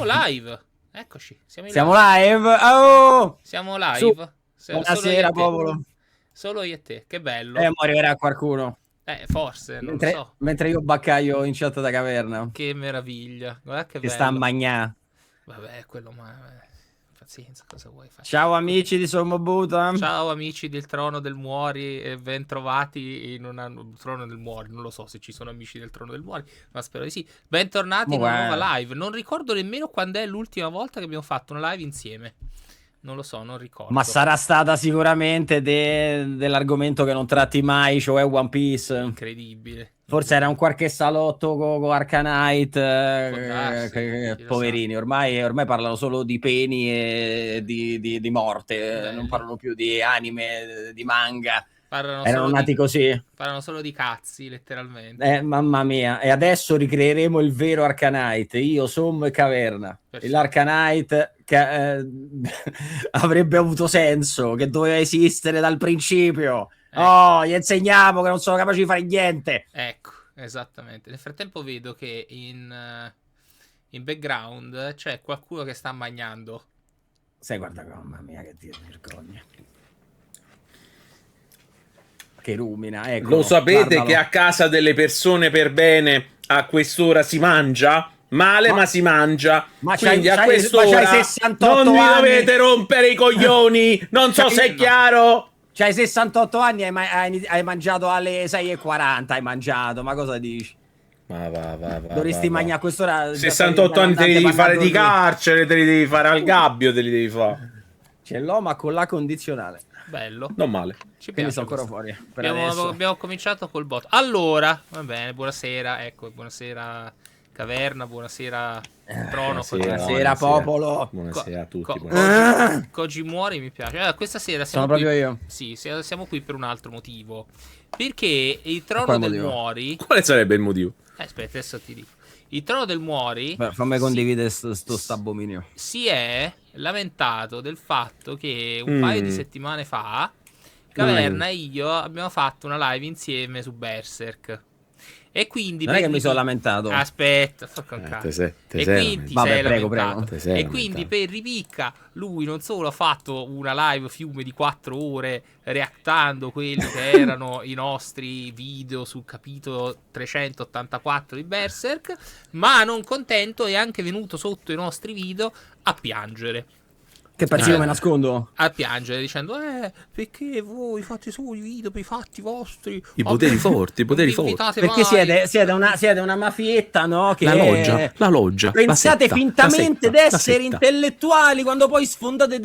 Siamo live. Eccoci. Siamo live. Oh! Siamo live. Buonasera, popolo. Solo io e te. Che bello. Arriverà qualcuno. Forse, non lo so. Mentre io baccaio in chat da caverna. Che meraviglia. Guarda che bello. Sta a magnà. Vabbè, quello pazienza, cosa vuoi fare? Ciao amici di Sommobuta. Ciao amici del Trono del Muori e ben trovati in un Trono del Muori. Non lo so se ci sono amici del Trono del Muori, ma spero di sì. Bentornati in una nuova live. Non ricordo nemmeno quando è l'ultima volta che abbiamo fatto una live insieme. Non lo so, non ricordo. Ma sarà stata sicuramente dell'argomento che non tratti mai, cioè One Piece. Incredibile. Forse era un qualche salotto con Arcanite, poverini, ormai parlano solo di peni e di morte. Belli. Non parlano più di anime, di manga. Erano nati così. Parlano solo di cazzi, letteralmente. Mamma mia. E adesso ricreeremo il vero Arcanite. Io, Sommo e Caverna. Perfetto. L'Arcanite che avrebbe avuto senso, che doveva esistere dal principio. Oh, gli insegniamo che non sono capaci di fare niente. Ecco, esattamente. Nel frattempo vedo che in background c'è qualcuno che sta mangiando. Sai, guarda, mamma mia, che Dio, vergogna. Che rumina, ecco. Lo sapete che a casa delle persone per bene a quest'ora si mangia? Male, ma si mangia. Ma quindi a quest'ora non mi dovete rompere i coglioni. Non so se è chiaro. C'hai 68 anni, hai mangiato alle 6:40, hai mangiato, ma cosa dici? Ma va. Dovresti mangiare a quest'ora. 68 anni te li devi fare di carcere, te li devi fare al gabbio, te li devi fare. Ce l'ho, ma con la condizionale. Bello. Non male. Ci piace. Sono ancora fuori. Abbiamo cominciato col bot. Allora, va bene, buonasera, ecco, buonasera Caverna, buonasera Trono. Buonasera popolo. Buonasera a tutti. Koji muori, mi piace. Allora, questa sera sono proprio io. Sì, siamo qui per un altro motivo. Perché il Trono del Muori... Quale sarebbe il motivo? Aspetta, adesso ti dico. Il Trono del Muori... Beh, fammi condividere sto abominio. Si è lamentato del fatto che un paio di settimane fa Caverna e io abbiamo fatto una live insieme su Berserk. E quindi non è che mi sono lamentato. Aspetta, prego. E quindi per ripicca lui non solo ha fatto una live fiume di 4 ore reactando quelli che erano i nostri video sul capitolo 384 di Berserk, ma non contento è anche venuto sotto i nostri video a piangere. Che pezzo io me nascondo? A piangere dicendo perché voi fate solo i video per i fatti vostri, i poteri forti. Perché siete una mafietta, no? Che la loggia. Pensate fintamente di essere intellettuali quando poi sfondate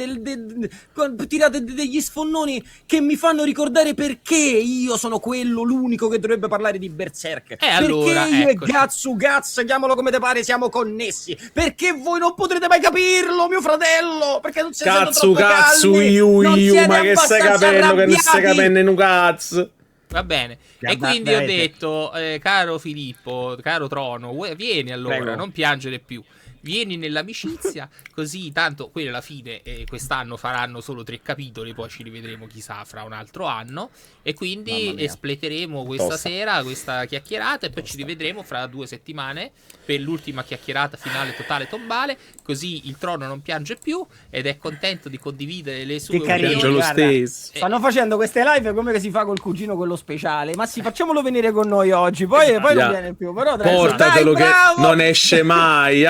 tirate degli sfonnoni che mi fanno ricordare perché io sono l'unico che dovrebbe parlare di Berserk. Perché allora, io e Gats, chiamalo come te pare, siamo connessi. Perché voi non potrete mai capirlo, mio fratello? Perché cazzo, io, ma che stai capendo che non stai capendo in un cazzo. Va bene. E quindi ho detto, caro Filippo, caro Trono, vieni allora, prego. Non piangere più. Vieni nell'amicizia, così tanto quelli alla fine quest'anno faranno solo 3 capitoli, poi ci rivedremo chissà fra un altro anno. E quindi espleteremo questa sera questa chiacchierata e poi ci rivedremo fra 2 settimane per l'ultima chiacchierata finale totale tombale. Così il Trono non piange più ed è contento di condividere le sue opinioni. Stanno facendo queste live come che si fa col cugino quello speciale. Ma sì, facciamolo venire con noi oggi. Poi non viene più. Però portatelo che non esce mai.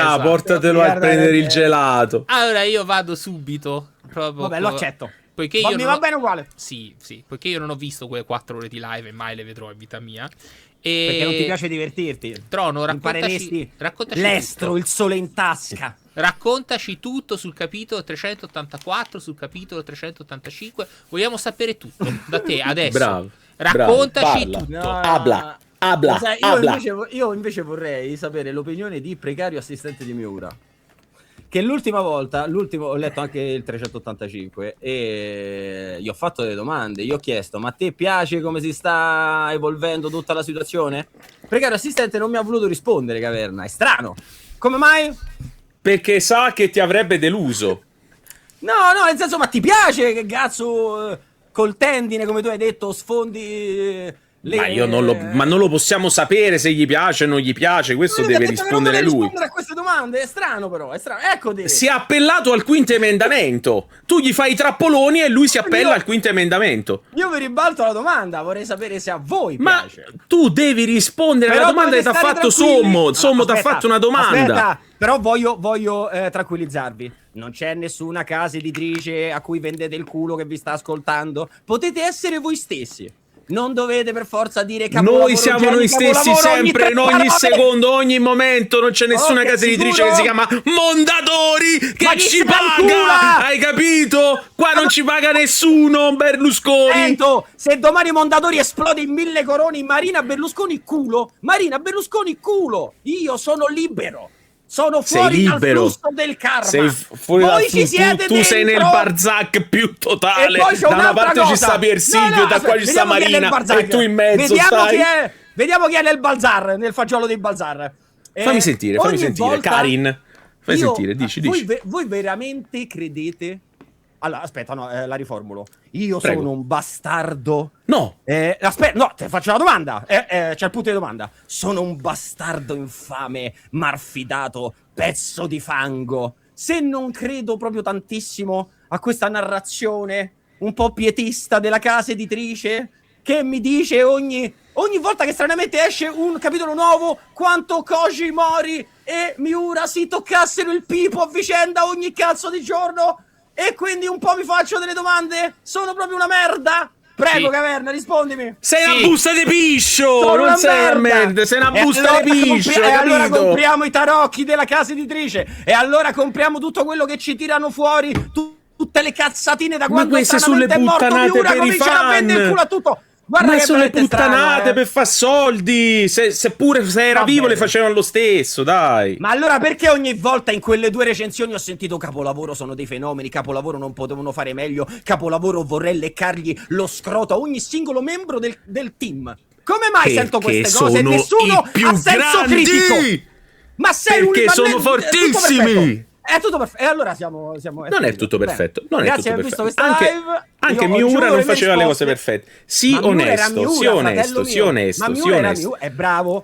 Portatelo a prendere il gelato. Allora io vado subito. Vabbè, lo accetto. Poiché mi va bene uguale. Sì, poiché io non ho visto quelle 4 ore di live e mai le vedrò in vita mia. Perché non ti piace divertirti. Trono, raccontaci l'estro, tutto. Il sole in tasca. Raccontaci tutto sul capitolo 384, sul capitolo 385. Vogliamo sapere tutto da te adesso. Bravo. Raccontaci tutto. No. Abla. Io invece vorrei sapere l'opinione di precario assistente di Miura. Che l'ultima volta, ho letto anche il 385 e gli ho fatto delle domande. Gli ho chiesto: ma a te piace come si sta evolvendo tutta la situazione? Precario assistente non mi ha voluto rispondere, Caverna. È strano. Come mai? Perché sa che ti avrebbe deluso. No, nel senso, ma ti piace che cazzo col tendine, come tu hai detto, sfondi Ma non lo possiamo sapere se gli piace o non gli piace, questo deve rispondere lui. rispondere a queste domande, è strano però, è strano. Ecco si è appellato al quinto emendamento. Tu gli fai i trappoloni e lui si appella al quinto emendamento. Io vi ribalto la domanda, vorrei sapere se a voi piace. Ma tu devi rispondere alla domanda che ti ha fatto Sommo. Sommo ti ha fatto una domanda. Aspetta, però voglio tranquillizzarvi. Non c'è nessuna casa editrice a cui vendete il culo che vi sta ascoltando. Potete essere voi stessi. Non dovete per forza dire capolavoro. Noi siamo noi stessi sempre, in ogni secondo, ogni momento. Non c'è nessuna casa editrice che si chiama Mondadori che ci paga. Hai capito? Qua non ci paga nessuno, Berlusconi. Sento, se domani Mondadori esplode in 1000 coroni, Marina Berlusconi culo. Marina Berlusconi culo. Io sono libero. Sono fuori dal flusso del karma. Sei fuori voi ci siete tu sei nel Barzac più totale. Da una parte cosa. Ci sta Piersilvio, da qua ci sta Marina e tu in mezzo stai. Vediamo chi è nel Balzar, nel fagiolo dei Balzar. Fammi sentire, Karin. Fammi sentire, dici. Voi veramente credete? Allora, aspetta, no, la riformulo. Io sono un bastardo. No. Aspetta, no, ti faccio la domanda. C'è il punto di domanda. Sono un bastardo infame, marfidato, pezzo di fango. Se non credo proprio tantissimo a questa narrazione un po' pietista della casa editrice che mi dice ogni volta che stranamente esce un capitolo nuovo quanto Koji Mori e Miura si toccassero il pipo a vicenda ogni cazzo di giorno. E quindi un po' mi faccio delle domande? Sono proprio una merda? Prego, Caverna, rispondimi. Sei una busta di piscio! Non sei una merda, sei una busta di piscio! E allora compriamo i tarocchi della casa editrice. E allora compriamo tutto quello che ci tirano fuori. Tutte le cazzatine da quando stranamente è morto Miura, cominciano a vendere il culo a tutto. Guarda ma che sono le puttanate per far soldi. Seppure se era vivo le facevano lo stesso, dai. Ma allora perché ogni volta in quelle 2 recensioni ho sentito capolavoro sono dei fenomeni, capolavoro non potevano fare meglio, capolavoro vorrei leccargli lo scroto a ogni singolo membro del team? Come mai sento queste cose e nessuno ha senso critico? Ma sei perché sono fortissimi. È tutto perfetto. E allora siamo non è tutto perfetto. Non grazie è tutto per perfetto. Visto live. Anche Miura non faceva le cose perfette. Sii onesto. Ma Miura è bravo.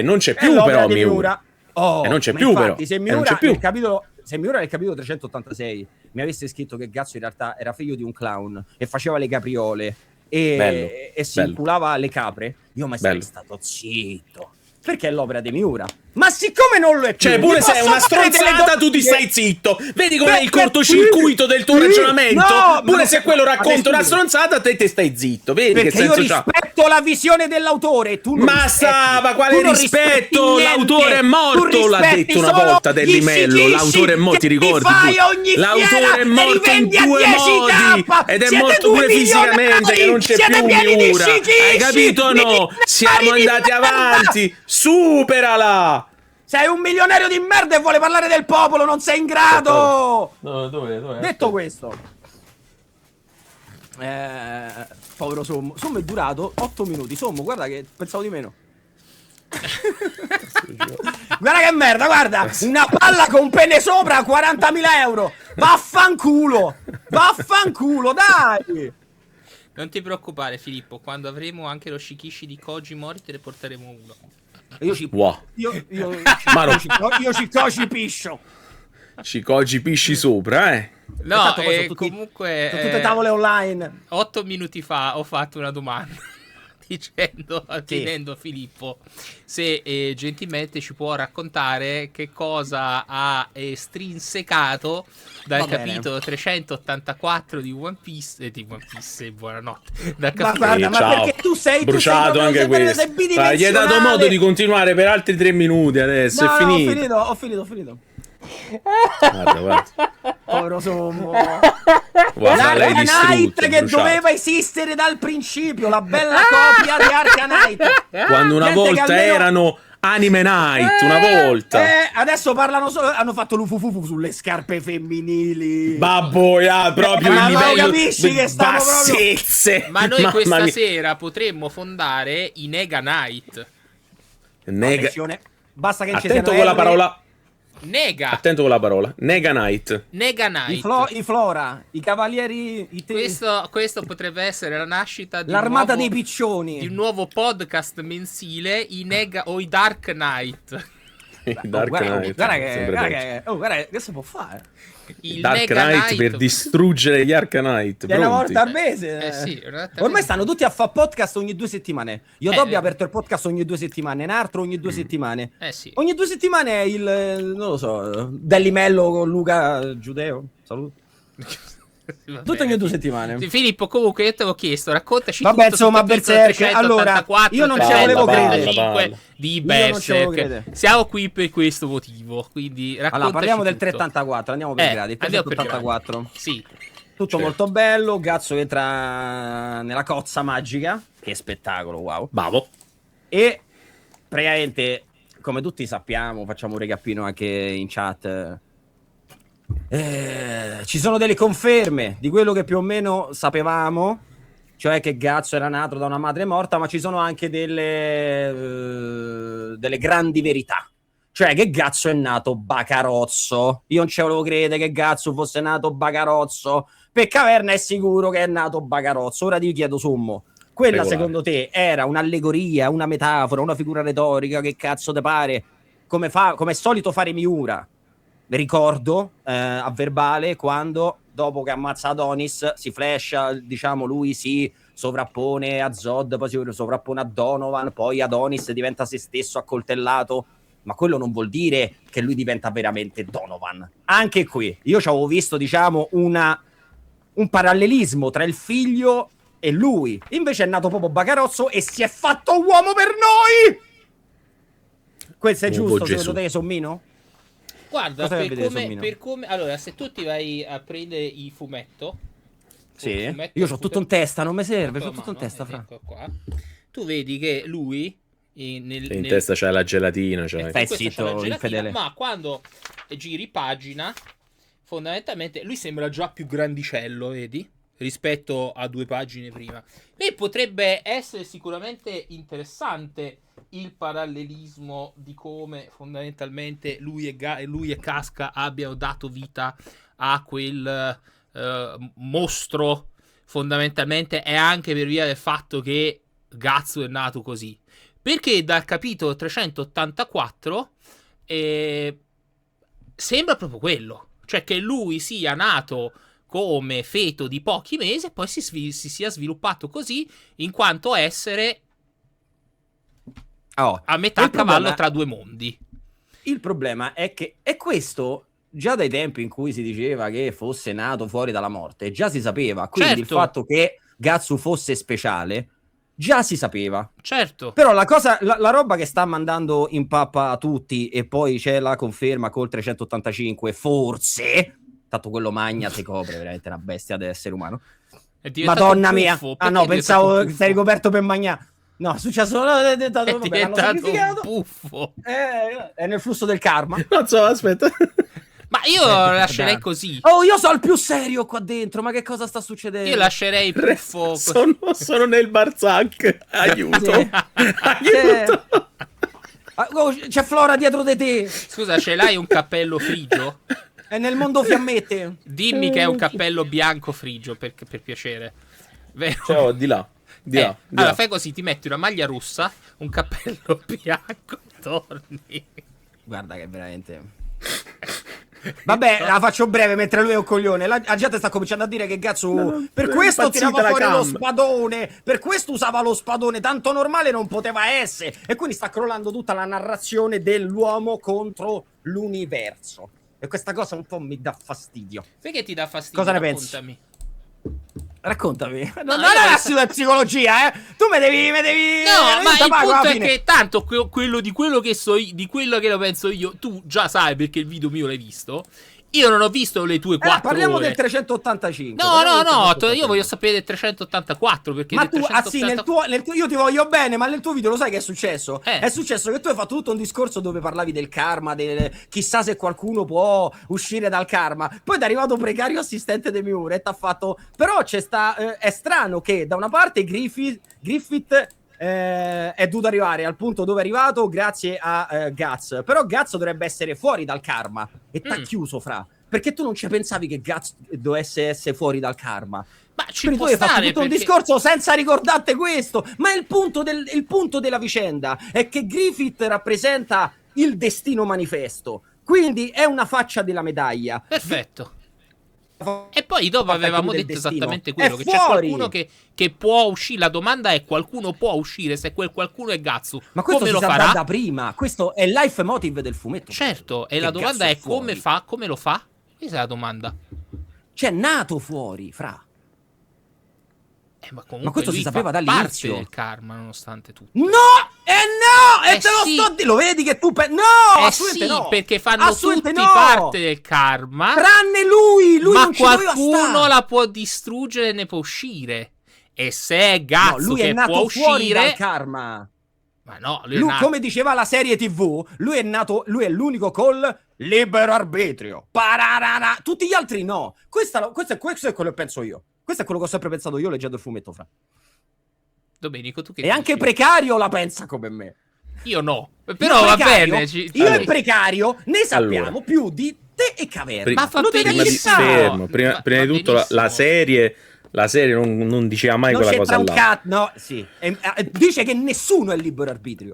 Non c'è più però Miura. Non c'è più però. Se Miura nel capitolo 386 mi avesse scritto che Gazzo in realtà era figlio di un clown e faceva le capriole e si inculava le capre, io mai sarei stato zitto. Perché è l'opera di Miura. Ma siccome non lo è più, cioè pure se è una stronzata tu ti stai zitto. Vedi com'è il cortocircuito del tuo ragionamento? No, pure se quello racconta una stronzata te stai zitto. Vedi perché che senso io rispetto la visione dell'autore. Tu non ma quale rispetto? L'autore è morto, l'ha detto una volta Dellimello. L'autore è morto, ti ricordi? L'autore è morto in 2 modi ed è morto pure fisicamente, che non c'è più Miura. Hai capito o no? Siamo andati avanti. Superala. Sei un milionario di merda e vuole parlare del popolo, non sei in grado! Dove? Detto questo, povero Sommo. Sommo è durato 8 minuti. Sommo, guarda che pensavo di meno. Guarda che merda, guarda! Una palla con pene sopra, 40.000 euro! Vaffanculo! Vaffanculo, dai! Non ti preoccupare, Filippo, quando avremo anche lo Shikishi di Koji Mori te ne porteremo uno. Io ci piscio. Ci cogi pisci sopra, No, comunque su tutte tavole online. 8 minuti fa ho fatto una domanda chiedendo a Filippo se gentilmente ci può raccontare che cosa ha estrinsecato dal capitolo 384 di One Piece buonanotte. Ma guarda, ma perché tu sei bruciato anche questo. Gli hai dato modo di continuare per altri 3 minuti adesso. No, è finito. Ho finito. Guarda. Povero Sommo. Guarda, l'Arcanite che doveva esistere dal principio, la bella copia di Arcanite. Quando una volta erano Anime Night, una volta. Adesso parlano solo, hanno fatto l'ufufufu sulle scarpe femminili. Babbo, proprio il livello capisci che bassezze. Proprio... Ma noi questa sera potremmo fondare i Nega Night. Attenzione. Basta che attento con la parola. Nega. Attento con la parola. Nega Knight. Nega Knight. I Flora, i cavalieri... Questo potrebbe essere la nascita di l'armata dei piccioni. Di un nuovo podcast mensile, i Nega o i Dark Knight. Guarda che si può fare. Il Dark Nega Knight per distruggere gli Arcanite. È una volta al mese. Sì, ormai stanno tutti a fare podcast ogni 2 settimane. Io Dobby ha aperto il podcast ogni 2 settimane, Nartro ogni 2 settimane. Sì. Ogni 2 settimane è non lo so, Dellimello con Luca Giudeo. Saluto. Tutto ogni 2 settimane. Filippo, comunque io ti avevo chiesto, raccontaci tutto. Vabbè, insomma, Berserk. Allora, io non ci volevo credere. Di Berserk. Siamo qui per questo motivo, quindi raccontaci. Allora, parliamo del tutto. 384, andiamo per gradi. Il 384. Sì. Tutto molto bello, Gazzo entra nella cozza magica, che spettacolo, wow. Bravo. E praticamente, come tutti sappiamo, facciamo un recappino anche in chat. Ci sono delle conferme di quello che più o meno sapevamo, cioè che Gazzo era nato da una madre morta, ma ci sono anche delle grandi verità, cioè che Gazzo è nato bacarozzo. Io non ci volevo credere che Gazzo fosse nato bacarozzo, per Caverna è sicuro che è nato bacarozzo. Ora ti chiedo, Sommo, quella secondo te era un'allegoria, una metafora, una figura retorica, che cazzo te pare? Come è solito fare Miura. Ricordo a verbale quando dopo che ammazza Adonis si flasha, diciamo, lui si sovrappone a Zod, poi si sovrappone a Donovan, poi Adonis diventa se stesso accoltellato, ma quello non vuol dire che lui diventa veramente Donovan. Anche qui io ci avevo visto, diciamo, un parallelismo tra il figlio e lui, invece è nato proprio bacarozzo e si è fatto uomo per noi. Questo è giusto secondo te, Sommino? Guarda, per come allora, se tu ti vai a prendere il fumetto, io ho tutto in testa, non mi serve, ho tutto in testa, fra. Ecco qua. Tu vedi che lui in testa c'è la gelatina, infedele. Ma quando giri pagina, fondamentalmente lui sembra già più grandicello, vedi? Rispetto a 2 pagine prima. E potrebbe essere sicuramente interessante il parallelismo di come fondamentalmente lui e Casca abbiano dato vita a quel mostro, fondamentalmente è anche per via del fatto che Gazzo è nato così, perché dal capitolo 384 sembra proprio quello, cioè che lui sia nato come feto di pochi mesi e poi si sia sviluppato così in quanto essere a metà cavallo tra 2 mondi. Il problema è che è questo già dai tempi in cui si diceva che fosse nato fuori dalla morte, già si sapeva, quindi il fatto che Gazzo fosse speciale già si sapeva. Certo. Però la roba che sta mandando in pappa a tutti, e poi c'è la conferma col 385, forse, tanto quello magna si copre, veramente una bestia di essere umano. Madonna mia. Ah no, pensavo che sei ricoperto per magnà. No, è successo, è diventato un buffo. È nel flusso del karma. Non so, aspetta. Ma io lascerei così. Oh, io sono il più serio qua dentro, ma che cosa sta succedendo? Io lascerei buffo. Sono nel Barzak. Aiuto. Aiuto. Oh, c'è Flora dietro di te. Scusa, ce l'hai un cappello frigio? È nel mondo fiammette. Dimmi che è un cappello bianco frigio, per piacere. Vero? Ciao, di là. Allora fai così, ti metti una maglia rossa, un cappello bianco, torni. Guarda che veramente... Vabbè, la faccio breve mentre lui è un coglione. La gente sta cominciando a dire che Gazzo per questo tirava fuori lo spadone, per questo usava lo spadone, tanto normale non poteva essere. E quindi sta crollando tutta la narrazione dell'uomo contro l'universo. E questa cosa un po' mi dà fastidio. Perché ti dà fastidio? Cosa ne pensi? Raccontami. Non è la psicologia, Tu me devi. No, ma il punto è che tanto quello che so io, di quello che lo penso io, tu già sai perché il video mio l'hai visto. Io non ho visto le tue 4 parliamo ore. Del 385. No, io voglio sapere del 384 perché ma tu, nel tuo, io ti voglio bene, ma nel tuo video lo sai che è successo? È successo che tu hai fatto tutto un discorso dove parlavi del karma, chissà se qualcuno può uscire dal karma. Poi è arrivato Precario assistente di Miura e t'ha fatto, però è strano che da una parte Griffith è dovuto arrivare al punto dove è arrivato grazie a Guts. Però Guts dovrebbe essere fuori dal karma e t'ha chiuso, fra. Perché tu non ci pensavi che Guts dovesse essere fuori dal karma. Ma ci quindi può tu hai fatto stare tutto un discorso senza ricordarti questo. Ma il punto della vicenda è che Griffith rappresenta il destino manifesto. Quindi è una faccia della medaglia. Perfetto. E poi dopo avevamo detto esattamente quello, che fuori. c'è qualcuno che può uscire. La domanda è: qualcuno può usere? Se quel qualcuno è Gatsu, ma questo come si lo sa farà? da prima. Questo è il life motive del fumetto. Certo, e la domanda è come fa, come lo fa? Questa è la domanda. C'è nato fuori, fra. Ma comunque ma questo lui si sapeva fa dall'inizio. parte del karma, nonostante tutto. No! No! E te lo sto dicendo! Lo vedi che tu no! Assolutamente sì, no! Perché fanno tutti no! parte del karma. Tranne lui! Lui ma non ci qualcuno la può distruggere e ne può uscire. E se è Gatsu che può uscire dal karma. Ma no, lui come diceva la serie TV, lui è l'unico col libero arbitrio. Pararara. Tutti gli altri no. Questo è quello che penso io. Questo è quello che ho sempre pensato io leggendo il fumetto, fra. Domenico, tu che e anche Precario la pensa come me. Io no. Però va bene. Io e Precario ne sappiamo più di te e Caverna. Ma fa benissimo. Prima di tutto la serie non diceva mai quella cosa là. No, sì. Dice che nessuno è libero arbitrio.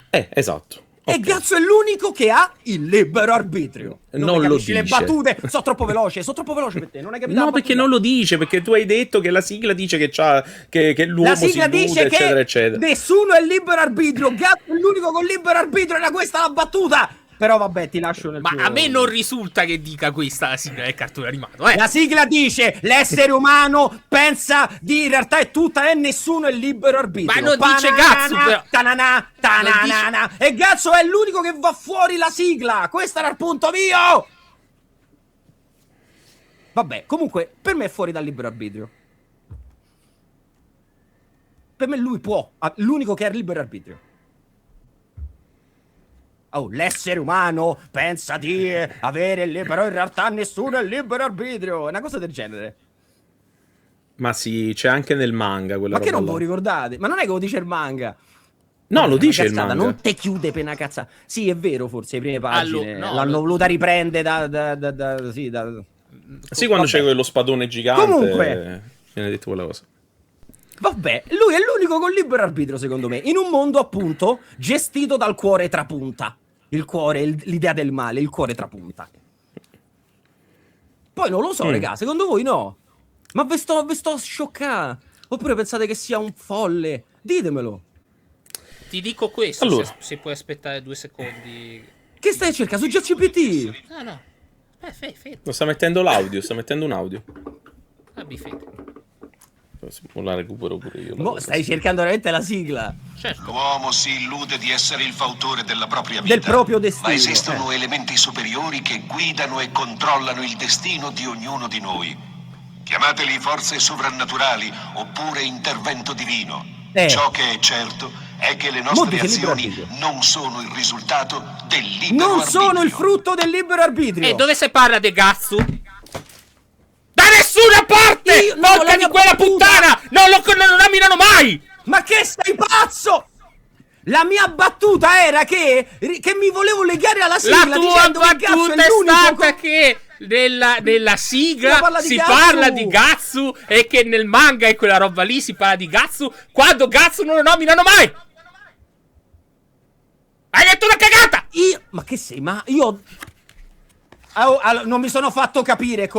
Esatto. E Gatsu è l'unico che ha il libero arbitrio. Non lo dice. Le battute sono troppo veloci per te. Non hai capito? No, perché non lo dice, perché tu hai detto che la sigla dice che l'uomo si sigla dice eccetera, che eccetera. Nessuno è libero arbitrio. Gatsu è l'unico con libero arbitrio. Era questa la battuta. Però vabbè, ti lascio nel Ma a me non risulta che dica questa la sigla del cartone animato. La sigla dice: l'essere umano pensa di in realtà è tutta e nessuno è libero arbitrio. Ma non dice Gatsu, però. Tanana. E Gatsu è l'unico che va fuori la sigla. Questo era il punto mio. Vabbè, comunque, per me è fuori dal libero arbitrio. Per me lui può. L'unico che ha il libero arbitrio. Oh, l'essere umano pensa di avere però in realtà nessuno è libero arbitrio. È una cosa del genere. Ma sì, c'è anche nel manga quella Ma che non là. ve lo ricordate? Ma non è che lo dice il manga. No, lo dice il manga. Non te chiude per una cazzata. Sì, è vero, forse le prime pagine l'hanno voluta riprendere Sì, quando c'è quello spadone gigante. Comunque viene detto quella cosa. Vabbè, lui è l'unico con libero arbitrio, secondo me, in un mondo appunto gestito dal cuore trapunta. Il cuore, l'idea del male, il cuore trapunta. Poi non lo so, raga, secondo voi no? Ma ve sto scioccando. Oppure pensate che sia un folle? Ditemelo. Ti dico questo, allora. se puoi aspettare 2 secondi. Che stai cercando? Su ChatGPT? No. Lo sta mettendo l'audio, sta mettendo un audio. Abbi fede. La recupero pure io. Stai cercando veramente la sigla. Certo. L'uomo si illude di essere il fautore della propria vita. Del proprio destino. Ma esistono elementi superiori che guidano e controllano il destino di ognuno di noi. Chiamateli forze sovrannaturali oppure intervento divino. Ciò che è certo è che le nostre azioni non sono il risultato del libero arbitrio. Non sono il frutto del libero arbitrio. E dove si parla di Gatsu? Da nessuna parte! Porca di quella puttana! Non lo nominano mai! Ma che sei pazzo? La mia battuta era che mi volevo legare alla sigla. La tua battuta è stata che nella sigla si parla di Gatsu e che nel manga e quella roba lì si parla di Gatsu quando Gatsu non lo nominano mai! Hai detto una cagata! Ma che sei? Ma io... non mi sono fatto capire.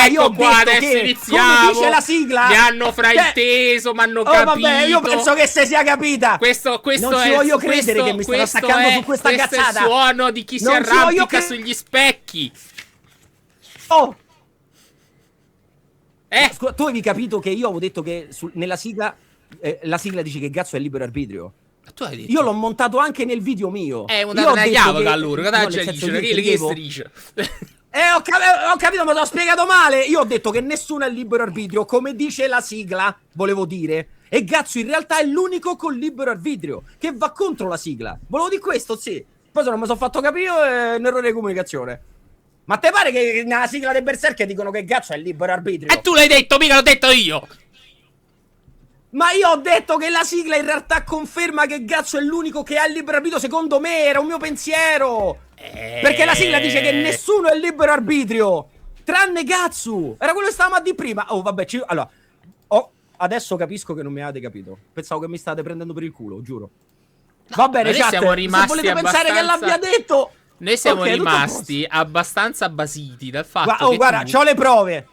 Io ho qua detto adesso che, iniziamo. come dice la sigla, mi hanno frainteso, mi hanno capito. Vabbè, io penso che se sia capita. Questo non ci voglio credere che mi stanno attaccando su questa cazzata. Questo è il suono di chi si arrampica sugli specchi. Scusa, tu avevi capito che io avevo detto che nella sigla la sigla dice che Gatsu è libero arbitrio. Tu hai detto. Io l'ho montato anche nel video mio. Una chiave allora, ho capito, ma l'ho spiegato male. Io ho detto che nessuno è libero arbitrio, come dice la sigla, volevo dire. E Gatsu in realtà è l'unico con libero arbitrio, che va contro la sigla. Volevo dire questo, sì. Poi se non mi sono fatto capire, è un errore di comunicazione. Ma te pare che nella sigla dei Berserk dicono che Gatsu è libero arbitrio? E tu l'hai detto, mica l'ho detto io. Ma io ho detto che la sigla in realtà conferma che Gatsu è l'unico che ha il libero arbitrio. Secondo me era un mio pensiero. Perché la sigla dice che nessuno è il libero arbitrio tranne Gatsu. Era quello che stavamo a dire prima. Oh vabbè, allora adesso capisco che non mi avete capito. Pensavo che mi state prendendo per il culo, giuro. Va bene, chat, siamo rimasti se volete pensare che l'abbia detto. Noi siamo rimasti abbastanza basiti dal fatto che guarda, c'ho le prove.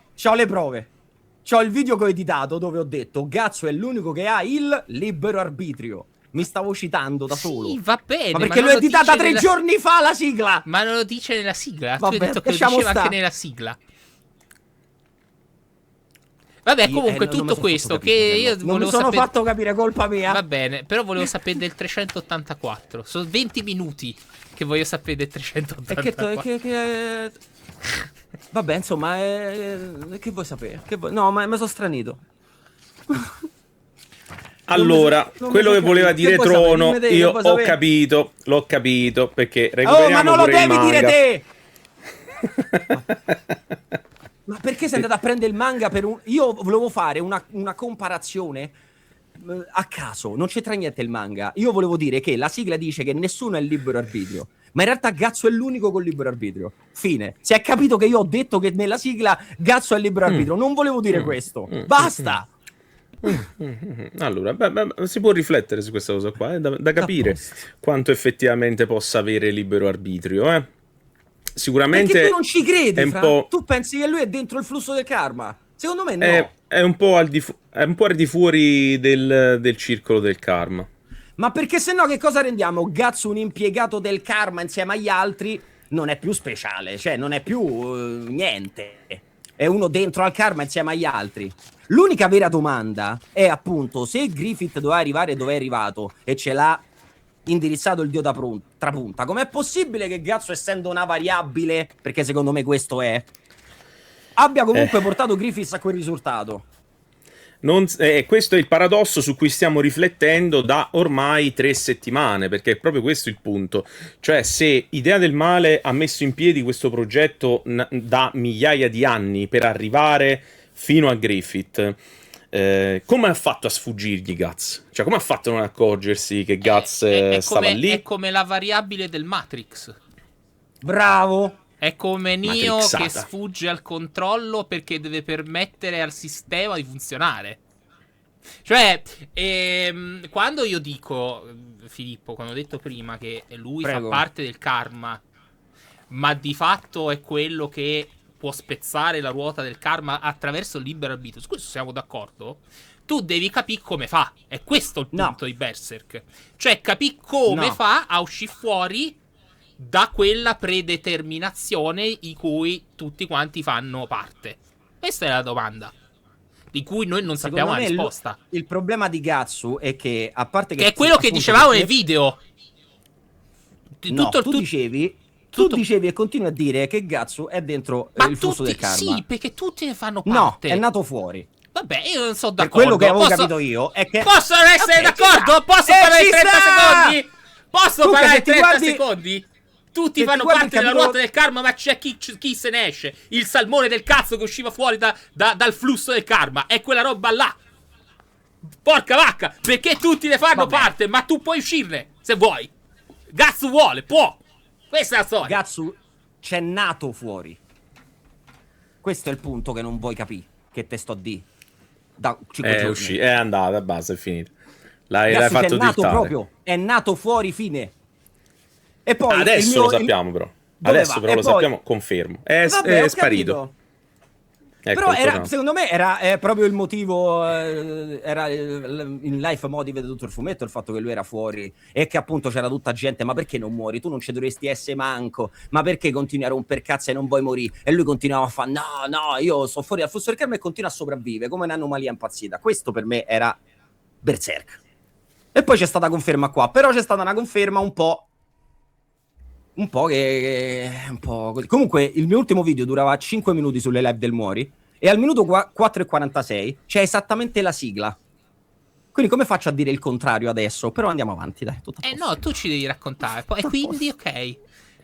C'ho il video che ho editato dove ho detto Gatsu è l'unico che ha il libero arbitrio. Mi stavo citando da solo. Sì, va bene. Ma perché l'ho editata 3 giorni fa la sigla. Ma non lo dice nella sigla. Vabbè, tu hai detto che lo diceva anche nella sigla. Vabbè, comunque tutto questo che io non mi sono fatto capire, colpa mia. Va bene, però volevo sapere del 384. Sono 20 minuti che voglio sapere del 384. Vabbè, insomma, che vuoi sapere? No, ma mi sono stranito. Allora, quello che voleva dire Trono, io ho capito, l'ho capito, perché recuperiamo ma non lo devi dire te! te! Ma perché sei andato a prendere il manga per un... Io volevo fare una comparazione a caso, non c'entra niente il manga. Io volevo dire che la sigla dice che nessuno è il libero arbitrio, ma in realtà Gatsu è l'unico col libero arbitrio. Fine. Si è capito che io ho detto che nella sigla Gatsu è il libero arbitrio, non volevo dire questo. Basta! Allora, si può riflettere su questa cosa qua, da capire quanto effettivamente possa avere libero arbitrio, Sicuramente perché tu non ci credi, tu pensi che lui è dentro il flusso del karma? Secondo me no. È un po' al di fuori del circolo del karma. Ma perché se no che cosa rendiamo? Gatsu un impiegato del karma insieme agli altri non è più speciale, cioè non è più niente. È uno dentro al karma insieme agli altri. L'unica vera domanda è appunto se Griffith doveva arrivare dove è arrivato e ce l'ha indirizzato il dio da trapunta, com'è possibile che Gatsu, essendo una variabile, perché secondo me questo è, abbia comunque portato Griffith a quel risultato? Questo è il paradosso su cui stiamo riflettendo da ormai 3 settimane, perché è proprio questo il punto. Cioè, se Idea del Male ha messo in piedi questo progetto da migliaia di anni per arrivare fino a Griffith, come ha fatto a sfuggirgli Guts? Cioè, come ha fatto a non accorgersi che Guts stava lì? È come la variabile del Matrix. Bravo! È come Neo che sfugge al controllo perché deve permettere al sistema di funzionare. Cioè, quando io dico, Filippo, quando ho detto prima che lui fa parte del karma, ma di fatto è quello che può spezzare la ruota del karma attraverso il libero arbitrio, su questo siamo d'accordo? Tu devi capire come fa. È questo il punto di Berserk. Cioè, capire come fa a uscire fuori da quella predeterminazione di cui tutti quanti fanno parte. Questa è la domanda di cui noi non sappiamo la risposta. Il problema di Gatsu è che, a parte che è quello che dicevamo nel video. Tu dicevi e continui a dire che Gatsu è dentro il flusso del karma. Sì, perché tutti ne fanno parte. No, è nato fuori. Vabbè, io non sono d'accordo. Quello che avevo capito io è che... Posso essere d'accordo? Posso parlare 30 secondi? Posso parlare 30 secondi? Tutti fanno parte della ruota del karma, ma c'è chi se ne esce. Il salmone del cazzo che usciva fuori dal flusso del karma. È quella roba là. Porca vacca. Perché tutti ne fanno parte, ma tu puoi uscirne, se vuoi. Gatsu vuole, può. Questa è la storia. Gatsu c'è nato fuori. Questo è il punto che non vuoi capire. Che te sto di. Da 5 giorni. È andata, basta, è finita. L'hai fatto è nato proprio. È nato fuori, fine. E poi adesso lo sappiamo, però. Adesso però lo sappiamo, confermo. È sparito. Ecco, però secondo me era proprio il motivo, era il life motive di tutto il fumetto, il fatto che lui era fuori e che appunto c'era tutta gente, ma perché non muori? Tu non ci dovresti essere manco, ma perché continui a romper cazzo e non vuoi morire? E lui continuava a fare, no, io sto fuori dal flusso del karma e continua a sopravvivere come un'anomalia impazzita. Questo per me era Berserk. E poi c'è stata conferma qua, però c'è stata una conferma un po' così. Comunque il mio ultimo video durava 5 minuti sulle live del Mori e al minuto 4:46 c'è esattamente la sigla. Quindi come faccio a dire il contrario adesso? Però andiamo avanti, dai. No, tu ci devi raccontare. E quindi, ok,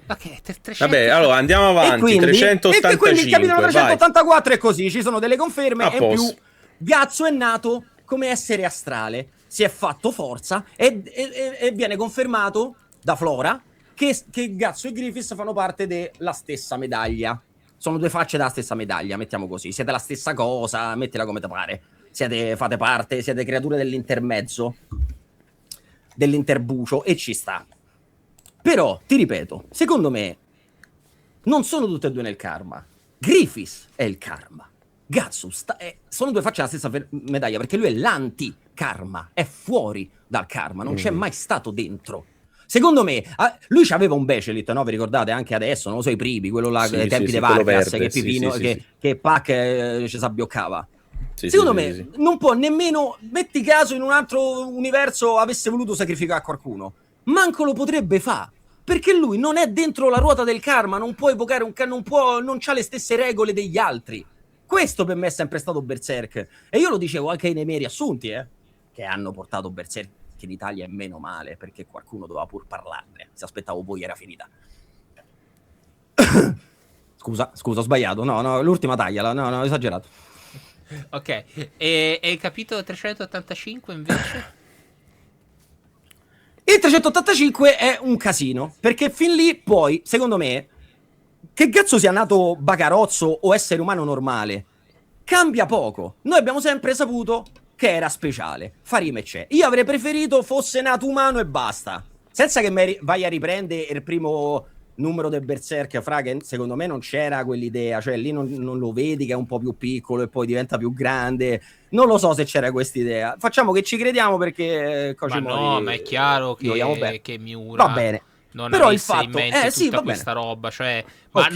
300. Vabbè, allora andiamo avanti. E quindi, 385. E quindi il capitolo 384 è così, ci sono delle conferme e in più Gatsu è nato come essere astrale. Si è fatto forza e viene confermato da Flora che Gazzo e Griffiths fanno parte della stessa medaglia. Sono due facce della stessa medaglia, mettiamo così. Siete la stessa cosa, mettila come te pare. Fate parte, siete creature dell'intermezzo, dell'interbucio, e ci sta. Però, ti ripeto, secondo me non sono tutte e due nel karma. Griffiths è il karma. Gazzo sono due facce della stessa medaglia, perché lui è l'anti-karma, è fuori dal karma, non c'è mai stato dentro. Secondo me, lui c'aveva un Bachelet, no? Vi ricordate anche adesso, non lo so, i primi, quello là, ai tempi di Vargas, che Pipino, che Pac ci s'abbioccava. Secondo me non può nemmeno, metti caso in un altro universo avesse voluto sacrificare qualcuno, manco lo potrebbe fare, perché lui non è dentro la ruota del karma, non può evocare non c'ha le stesse regole degli altri. Questo per me è sempre stato Berserk, e io lo dicevo anche nei miei riassunti, che hanno portato Berserk in Italia, è meno male, perché qualcuno doveva pur parlarne, se aspettavo voi era finita. Scusa, ho sbagliato, no, l'ultima tagliala, no, ho esagerato. Ok, e il capitolo 385 invece? Il 385 è un casino, perché fin lì poi, secondo me, che cazzo sia nato Bagarozzo o essere umano normale, cambia poco. Noi abbiamo sempre saputo che era speciale, Farime c'è. Io avrei preferito fosse nato umano e basta, senza che vai a riprendere il primo numero del Berserk, che secondo me non c'era quell'idea, cioè lì non lo vedi che è un po' più piccolo e poi diventa più grande, non lo so se c'era quest'idea. Facciamo che ci crediamo, perché ma è chiaro che Miura va bene, non però avesse in mente tutta questa roba, cioè, ma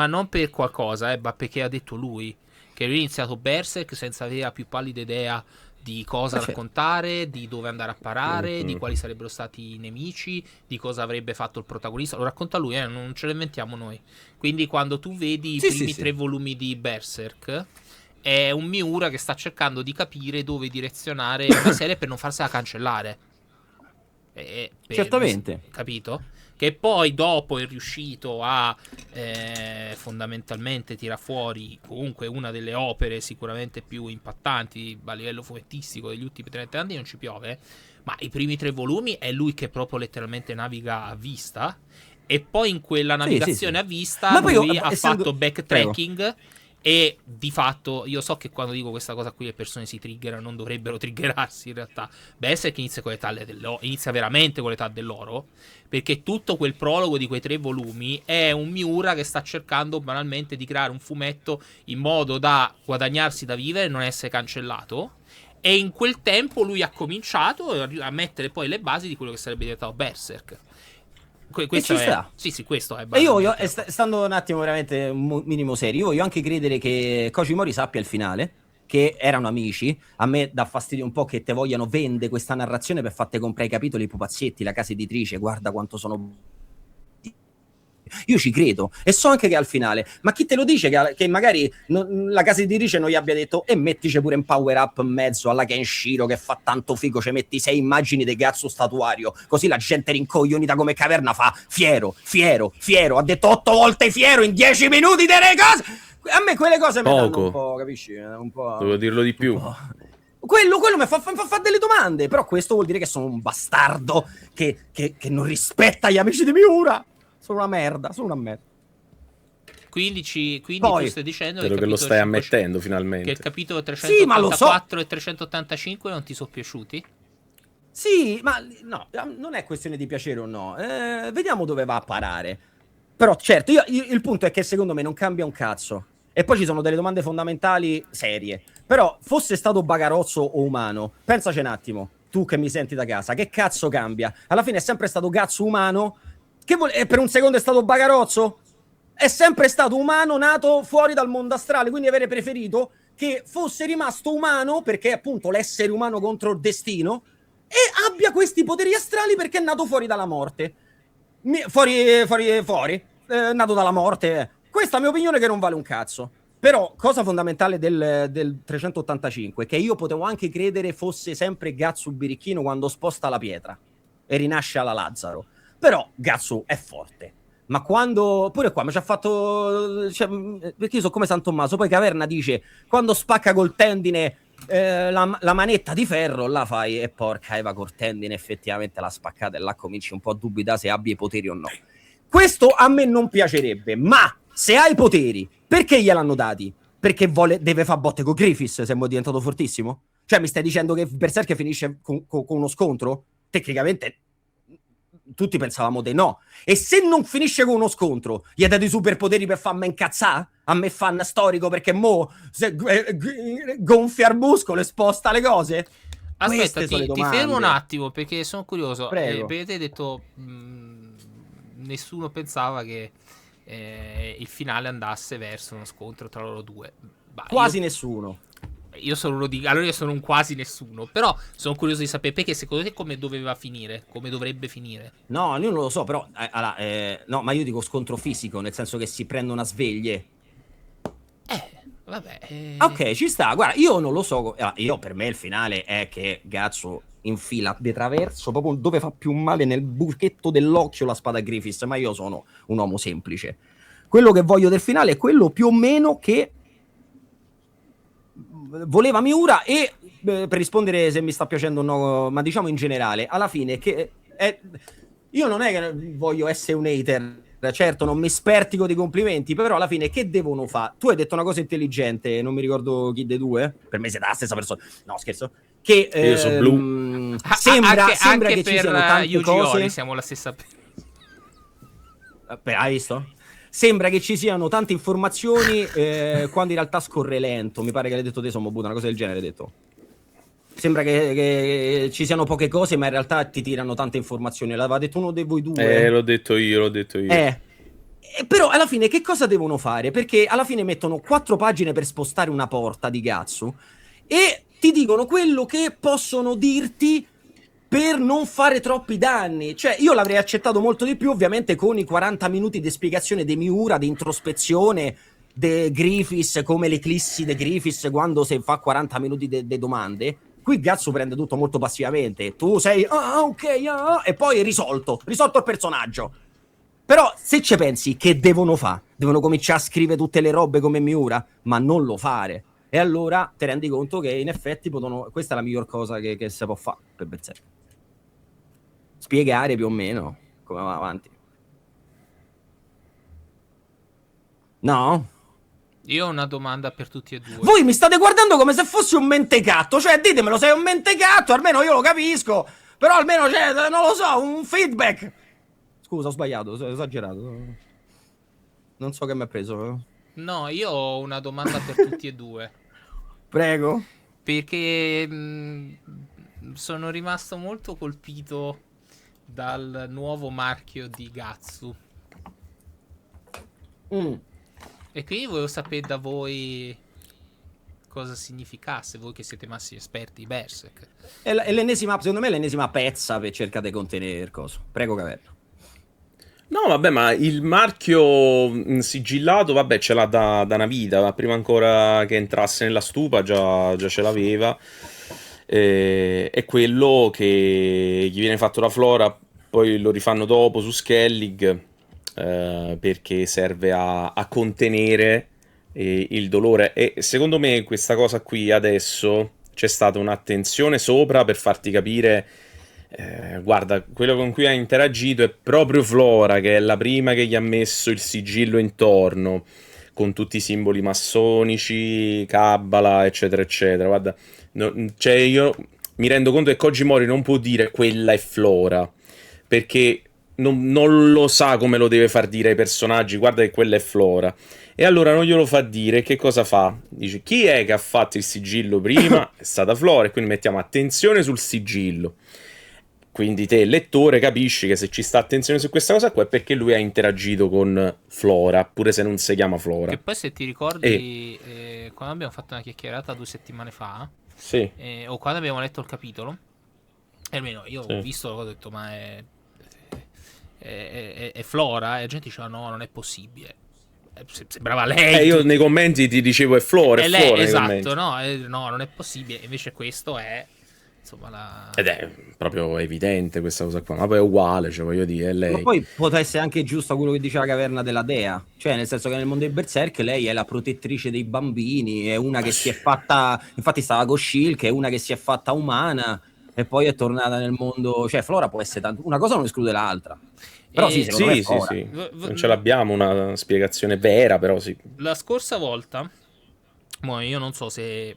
non per qualcosa, ma perché ha detto lui che lui ha iniziato Berserk senza avere la più pallida idea di cosa raccontare, di dove andare a parare, di quali sarebbero stati i nemici, di cosa avrebbe fatto il protagonista. Lo racconta lui, non ce lo inventiamo noi. Quindi quando tu vedi i primi 3 volumi di Berserk, è un Miura che sta cercando di capire dove direzionare una serie per non farsela cancellare. Certamente. Capito? Che poi dopo è riuscito a fondamentalmente tirar fuori comunque una delle opere sicuramente più impattanti a livello fumettistico degli ultimi 30 anni, non ci piove, ma i primi 3 volumi è lui che proprio letteralmente naviga a vista, e poi in quella navigazione a vista lui ha fatto backtracking. E di fatto io so che quando dico questa cosa qui le persone si triggerano, non dovrebbero triggerarsi in realtà. Berserk inizia inizia veramente con l'età dell'oro, perché tutto quel prologo di quei 3 volumi è un Miura che sta cercando banalmente di creare un fumetto in modo da guadagnarsi da vivere e non essere cancellato, e in quel tempo lui ha cominciato a mettere poi le basi di quello che sarebbe diventato Berserk. Questo è, sì, questo è. E io voglio, stando un attimo veramente un minimo serio, io voglio anche credere che Koji Mori sappia il finale, che erano amici. A me dà fastidio un po' che te vogliano vendere questa narrazione per fatte comprare i capitoli ai pupazzetti, la casa editrice, guarda quanto sono... Io ci credo, e so anche che al finale, ma chi te lo dice che magari la casa editrice non gli abbia detto e mettici pure un power up in mezzo alla Kenshiro che fa tanto figo, ci metti 6 immagini di Gazzo statuario, così la gente rincoglionita come caverna fa fiero, ha detto 8 volte fiero in 10 minuti delle cose. A me quelle cose mi danno un po', capisci? Un po', devo dirlo di più. Quello mi fa delle domande, però questo vuol dire che sono un bastardo che non rispetta gli amici di Miura. Sono una merda. Quindi tu stai dicendo che lo stai ammettendo finalmente. Che il capitolo 384 e 385 non ti sono piaciuti? Sì, ma no, non è questione di piacere o no. Vediamo dove va a parare. Però certo, il punto è che secondo me non cambia un cazzo. E poi ci sono delle domande fondamentali serie. Però fosse stato Bagarozzo o umano, pensaci un attimo, tu che mi senti da casa, che cazzo cambia? Alla fine è sempre stato Gazzo umano. E per un secondo è stato Bagarozzo? È sempre stato umano nato fuori dal mondo astrale, quindi avrei preferito che fosse rimasto umano, perché è appunto l'essere umano contro il destino, e abbia questi poteri astrali perché è nato fuori dalla morte. Nato dalla morte. Questa è la mia opinione, che non vale un cazzo. Però, cosa fondamentale del 385, che io potevo anche credere fosse sempre Gazzo birichino quando sposta la pietra e rinasce alla Lazzaro. Però Gazzo è forte. Ma quando... Pure qua mi ci ha fatto... perché io sono come San Tommaso. Poi Caverna dice, quando spacca col tendine, la manetta di ferro, la fai e porca Eva Cortendine, effettivamente la spaccata e là cominci un po' a dubitare se abbia i poteri o no. Questo a me non piacerebbe, ma se hai i poteri, perché gliel'hanno dati? Perché deve fare botte con Griffiths se è diventato fortissimo? Cioè mi stai dicendo che Berserk finisce con uno scontro? Tecnicamente tutti pensavamo di no. E se non finisce con uno scontro, gli ha dato i superpoteri per farmi incazzare? A me fan storico perché mo gonfia il muscolo e sposta le cose? Aspetta, ti fermo un attimo perché sono curioso. Prego. Perché te hai detto nessuno pensava che il finale andasse verso uno scontro tra loro due. Quasi nessuno. Io sono uno di... Allora io sono un quasi nessuno. Però sono curioso di sapere perché secondo te come doveva finire? Come dovrebbe finire? No, io non lo so, però no, ma io dico scontro fisico, nel senso che si prendono a sveglie. Vabbè. Ok, ci sta. Guarda, io non lo so. Io per me il finale è che Gatsu infila di traverso proprio dove fa più male, nel buchetto dell'occhio, la spada Griffiths, ma io sono un uomo semplice. Quello che voglio del finale è quello più o meno che voleva Miura e per rispondere se mi sta piacendo o no, ma diciamo in generale, alla fine io non è che voglio essere un hater, certo non mi spertico di complimenti, però alla fine che devono fare? Tu hai detto una cosa intelligente, non mi ricordo chi dei due, per me siete la stessa persona, no scherzo, che io sono blu. sembra anche che per ci siano tante cose, siamo la stessa. Hai visto? Sembra che ci siano tante informazioni quando in realtà scorre lento. Mi pare che l'hai detto te, Sommobuta, una cosa del genere hai detto. Sembra che ci siano poche cose, ma in realtà ti tirano tante informazioni. L'aveva detto uno di voi due. L'ho detto io. Però alla fine che cosa devono fare? Perché alla fine mettono 4 pagine per spostare una porta di Gatsu e ti dicono quello che possono dirti per non fare troppi danni. Cioè io l'avrei accettato molto di più, ovviamente con i 40 minuti di spiegazione di Miura, di introspezione de Griffiths, come l'eclissi de Griffiths quando si fa 40 minuti di domande. Qui Gatsu prende tutto molto passivamente. Tu sei ok, e poi risolto il personaggio. Però se ci pensi, che devono fare? Devono cominciare a scrivere tutte le robe come Miura, ma non lo fare. E allora ti rendi conto che in effetti questa è la miglior cosa che si può fare per Berserk. Spiegare più o meno come va avanti. No? Io ho una domanda per tutti e due. Voi mi state guardando come se fossi un mentecatto. Cioè, ditemelo, sei un mentecatto, almeno io lo capisco. Però almeno c'è, non lo so, un feedback. Scusa, ho sbagliato, ho esagerato. Non so che mi ha preso. No, io ho una domanda per tutti e due. Prego. Perché sono rimasto molto colpito dal nuovo marchio di Gatsu. E quindi volevo sapere da voi cosa significasse, voi che siete massimi esperti di Berserk. È l'ennesima, secondo me è l'ennesima pezza per cercare di contenere il coso. Prego, Caverna. No, vabbè, ma il marchio sigillato, vabbè, ce l'ha da una vita. Prima ancora che entrasse nella stupa già ce l'aveva. È quello che gli viene fatto da Flora, poi lo rifanno dopo su Skellig, perché serve a contenere il dolore. E secondo me questa cosa qui adesso c'è stata un'attenzione sopra per farti capire... guarda, quello con cui ha interagito è proprio Flora, che è la prima che gli ha messo il sigillo intorno, con tutti i simboli massonici, Kabbala, eccetera, eccetera. Guarda, cioè io mi rendo conto che Koji Mori non può dire quella è Flora, perché non lo sa come lo deve far dire ai personaggi, guarda che quella è Flora. E allora non glielo fa dire, che cosa fa? Dice, chi è che ha fatto il sigillo prima? È stata Flora, e quindi mettiamo attenzione sul sigillo. Quindi te, lettore, capisci che se ci sta attenzione su questa cosa qua è perché lui ha interagito con Flora, pure se non si chiama Flora. E poi se ti ricordi, quando abbiamo fatto una chiacchierata 2 settimane fa, sì. O quando abbiamo letto il capitolo, almeno io sì. ho visto, ho detto ma è Flora, e la gente diceva no, non è possibile. Sembrava lei. Io nei commenti ti dicevo è Flora, è lei, Flora. esatto, no, non è possibile. Invece questo è insomma ed è proprio evidente questa cosa qua, ma poi è uguale, cioè voglio dire, è lei. Ma poi può essere anche giusto quello che dice la caverna della dea, cioè nel senso che nel mondo dei Berserk lei è la protettrice dei bambini, è una che si è fatta, infatti stava con Shilk, è una che si è fatta umana e poi è tornata nel mondo, cioè Flora può essere tanto, una cosa non esclude l'altra. Però sì, secondo me sì. Non ce l'abbiamo una spiegazione vera, però sì. La scorsa volta, io non so se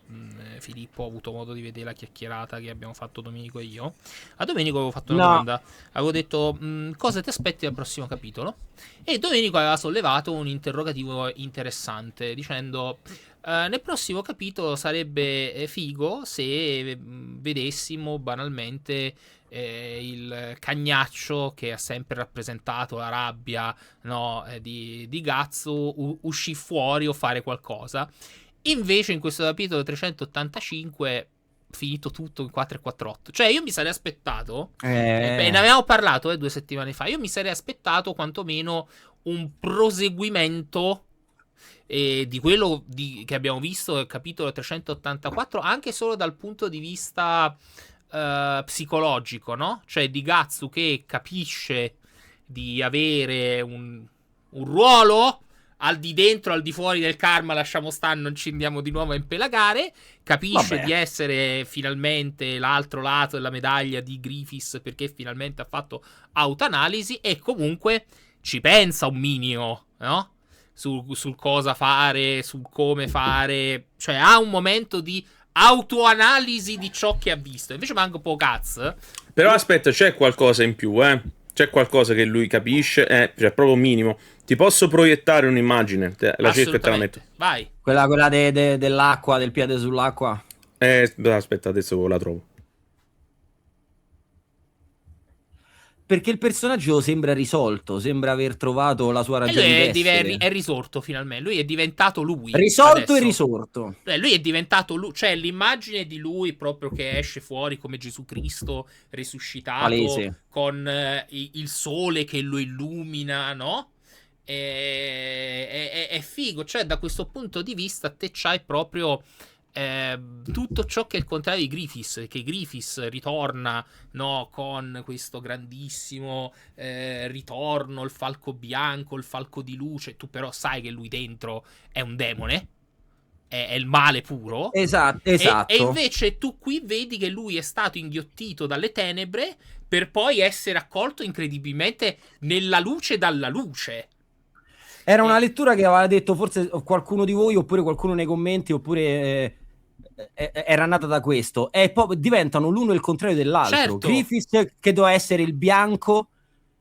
Filippo ha avuto modo di vedere la chiacchierata che abbiamo fatto Domenico e io. A Domenico avevo fatto una domanda. Avevo detto cosa ti aspetti dal prossimo capitolo? E Domenico aveva sollevato un interrogativo interessante dicendo nel prossimo capitolo sarebbe figo se vedessimo banalmente il cagnaccio che ha sempre rappresentato la rabbia, no, di Gatsu uscì fuori o fare qualcosa. Invece in questo capitolo 385 finito tutto in 448. Cioè io mi sarei aspettato ne avevamo parlato 2 settimane fa. Io mi sarei aspettato quantomeno un proseguimento di quello che abbiamo visto nel capitolo 384, anche solo dal punto di vista psicologico, no? Cioè di Gatsu che capisce di avere un ruolo al di dentro, al di fuori del karma, lasciamo stare, non ci andiamo di nuovo a impelagare. Capisce di essere finalmente l'altro lato della medaglia di Griffiths perché finalmente ha fatto autoanalisi e comunque ci pensa un minimo, no? Sul cosa fare, sul come fare, cioè ha un momento di autoanalisi di ciò che ha visto. Invece manca un po' Guts. Però aspetta, c'è qualcosa in più, c'è qualcosa che lui capisce, cioè proprio minimo. Ti posso proiettare un'immagine? La cerco e te la metto. Vai. Quella dell'acqua, del piede sull'acqua. Aspetta, adesso la trovo. Perché il personaggio sembra risolto, sembra aver trovato la sua ragione di essere. È risorto finalmente, lui è diventato lui. Risolto adesso. E risorto. Lui è diventato lui, cioè l'immagine di lui proprio che esce fuori come Gesù Cristo risuscitato, palese, con il sole che lo illumina, no? È figo, cioè da questo punto di vista te c'hai proprio tutto ciò che è il contrario di Griffiths, che Griffiths ritorna, no, con questo grandissimo ritorno, il falco bianco, il falco di luce. Tu però sai che lui dentro è un demone, è il male puro. Esatto. E invece tu qui vedi che lui è stato inghiottito dalle tenebre per poi essere accolto incredibilmente nella luce dalla luce. Era una lettura che aveva detto forse qualcuno di voi, oppure qualcuno nei commenti, oppure era nata da questo. E poi diventano l'uno il contrario dell'altro. Certo. Griffiths, che doveva essere il bianco,